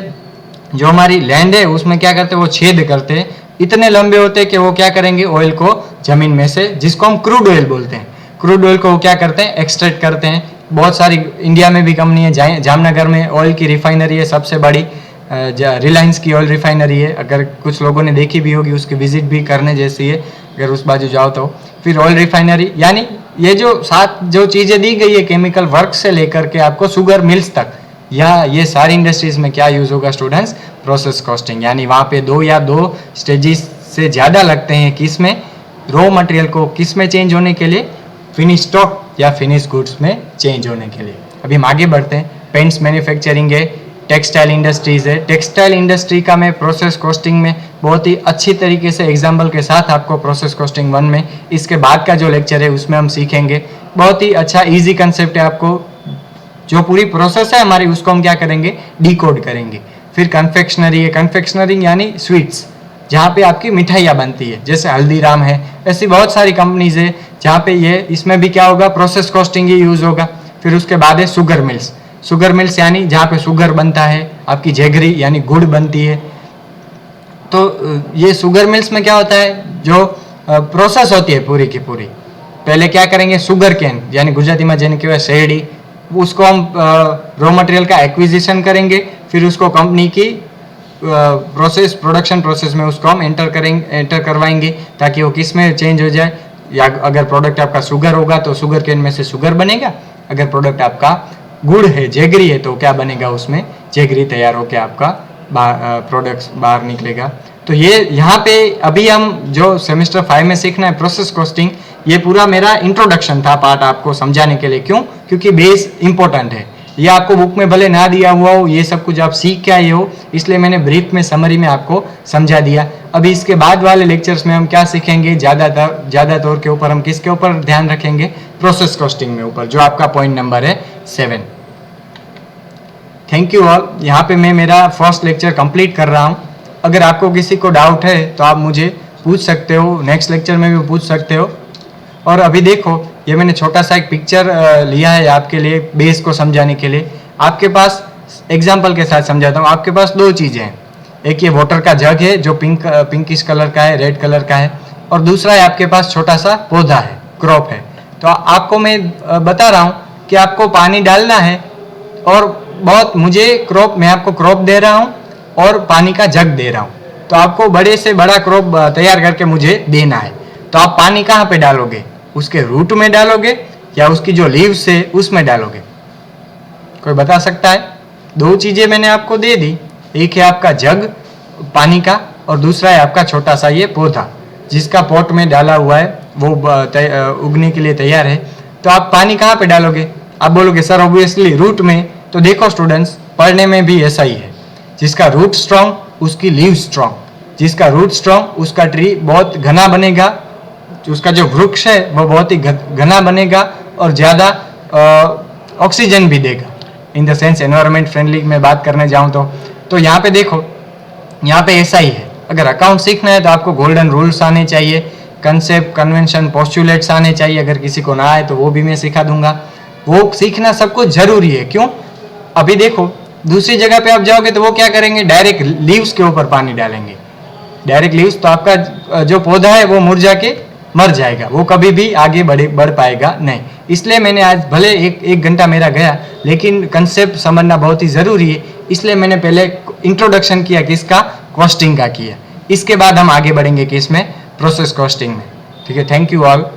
Speaker 1: जो हमारी लैंड है उसमें क्या करते हैं? वो छेद करते हैं, इतने लंबे होते हैं कि वो क्या करेंगे? ऑयल को जमीन में से, जिसको हम क्रूड ऑयल बोलते हैं, क्रूड ऑयल को वो क्या करते हैं? एक्सट्रैक्ट करते हैं। बहुत सारी इंडिया में भी कंपनी है, जामनगर में ऑयल की रिफाइनरी है सबसे बड़ी, रिलायंस की ऑयल रिफाइनरी है, अगर कुछ लोगों ने देखी भी होगी, उसकी विजिट भी करने जैसी है अगर उस बाजू जाओ तो। फिर ऑयल रिफाइनरी, यानी ये जो सात जो चीज़ें दी गई है, केमिकल वर्क से लेकर के आपको शुगर मिल्स तक, या ये सारी इंडस्ट्रीज में क्या यूज होगा स्टूडेंट्स? Process costing. यानी वहाँ पे दो स्टेजेस से ज़्यादा लगते हैं, किस में? रॉ मटेरियल को किस में चेंज होने के लिए? फिनिश स्टॉक या फिनिश गुड्स में चेंज होने के लिए। अभी हम आगे बढ़ते हैं। पेंट्स मैन्युफैक्चरिंग है, टेक्सटाइल इंडस्ट्रीज है। टेक्सटाइल इंडस्ट्री का मैं प्रोसेस कॉस्टिंग में बहुत ही अच्छी तरीके से एग्जाम्पल के साथ आपको प्रोसेस कॉस्टिंग 1 में, इसके बाद का जो लेक्चर है उसमें हम सीखेंगे। बहुत ही अच्छा इजी कंसेप्ट है, आपको जो पूरी प्रोसेस है हमारी उसको हम क्या करेंगे? डिकोड करेंगे। फिर कन्फेक्शनरी है, कन्फेक्शनरी यानी स्वीट्स, जहाँ पे आपकी मिठाइयाँ बनती है, जैसे हल्दीराम है, ऐसी बहुत सारी कंपनीज है जहाँ पे ये, इसमें भी क्या होगा? प्रोसेस कॉस्टिंग ही यूज होगा। फिर उसके बाद है शुगर मिल्स यानी जहाँ पे शुगर बनता है, आपकी जेगरी यानी गुड़ बनती है। तो ये शुगर मिल्स में क्या होता है? जो प्रोसेस होती है पूरी की पूरी, पहले क्या करेंगे? शुगर केन यानी गुजराती में जेने कहवाय शेरडी, उसको हम रॉ मटेरियल का एक्विजिशन करेंगे। फिर उसको कंपनी की प्रोडक्शन प्रोसेस में उसको हम एंटर करवाएंगे, ताकि वो किस में चेंज हो जाए। या अगर प्रोडक्ट आपका शुगर होगा तो शुगर केन में से शुगर बनेगा, अगर प्रोडक्ट आपका गुड़ है, जेगरी है, तो क्या बनेगा? उसमें जेगरी तैयार होकर आपका प्रोडक्ट्स बाहर निकलेगा। तो ये यहाँ पे अभी हम जो सेमेस्टर 5 में सीखना है प्रोसेस कॉस्टिंग, ये पूरा मेरा इंट्रोडक्शन था पार्ट आपको समझाने के लिए। क्यों? क्योंकि बेस इंपॉर्टेंट है। ये आपको बुक में भले ना दिया हुआ हो, ये सब कुछ आप सीख के आए हो, इसलिए मैंने ब्रीफ में समरी में आपको समझा दिया। अभी इसके बाद वाले लेक्चर्स में हम क्या सीखेंगे? ज़्यादा तौर के ऊपर हम किसके ऊपर ध्यान रखेंगे? प्रोसेस कॉस्टिंग में ऊपर, जो आपका पॉइंट नंबर है 7। Thank you all. यहाँ पे मैं मेरा फर्स्ट लेक्चर कंप्लीट कर रहा हूँ। अगर आपको किसी को डाउट है तो आप मुझे पूछ सकते हो, नेक्स्ट लेक्चर में भी पूछ सकते हो। और अभी देखो, ये मैंने छोटा सा एक पिक्चर लिया है आपके लिए बेस को समझाने के लिए। आपके पास एग्जाम्पल के साथ समझाता हूँ। आपके पास दो चीज़ें हैं, एक ये वाटर का जग है जो पिंकिश कलर का है, रेड कलर का है, और दूसरा है आपके पास छोटा सा पौधा है, क्रॉप है। तो आपको मैं बता रहा हूँ कि आपको पानी डालना है, और बहुत मैं आपको क्रॉप दे रहा हूँ और पानी का जग दे रहा हूँ। तो आपको बड़े से बड़ा क्रॉप तैयार करके मुझे देना है। तो आप पानी कहाँ पे डालोगे? उसके रूट में डालोगे या उसकी जो लीव्स है उसमें डालोगे? कोई बता सकता है? दो चीजें मैंने आपको दे दी, एक है आपका जग पानी का, और दूसरा है आपका छोटा सा ये पौधा जिसका पॉट में डाला हुआ है, वो उगने के लिए तैयार है। तो आप पानी कहाँ पे डालोगे? आप बोलोगे सर ऑब्वियसली रूट में। तो देखो स्टूडेंट्स, पढ़ने में भी ऐसा ही है, जिसका रूट स्ट्रॉन्ग उसकी लीव स्ट्रॉन्ग, जिसका रूट स्ट्रॉन्ग उसका ट्री बहुत घना बनेगा, उसका जो वृक्ष है वो बहुत ही घना बनेगा और ज़्यादा ऑक्सीजन भी देगा। इन द सेंस एनवायरनमेंट फ्रेंडली में बात करने जाऊँ तो यहाँ पे देखो, यहाँ पे ऐसा ही है। अगर अकाउंट सीखना है तो आपको गोल्डन रूल्स आने चाहिए, कंसेप्ट, कन्वेंशन, पोस्टुलेट्स आने चाहिए। अगर किसी को ना आए तो वो भी मैं सिखा दूंगा। वो सीखना सबको जरूरी है। क्यों? अभी देखो दूसरी जगह पे आप जाओगे तो वो क्या करेंगे, डायरेक्ट लीव्स के ऊपर पानी डालेंगे, डायरेक्ट लीव्स, तो आपका जो पौधा है वो मुरझा के मर जाएगा, वो कभी भी आगे बढ़ पाएगा नहीं। इसलिए मैंने आज भले एक घंटा मेरा गया, लेकिन कंसेप्ट समझना बहुत ही ज़रूरी है। इसलिए मैंने पहले इंट्रोडक्शन किया किसका, कॉस्टिंग का किया। इसके बाद हम आगे बढ़ेंगे किस में, प्रोसेस कॉस्टिंग में। ठीक है, थैंक यू ऑल।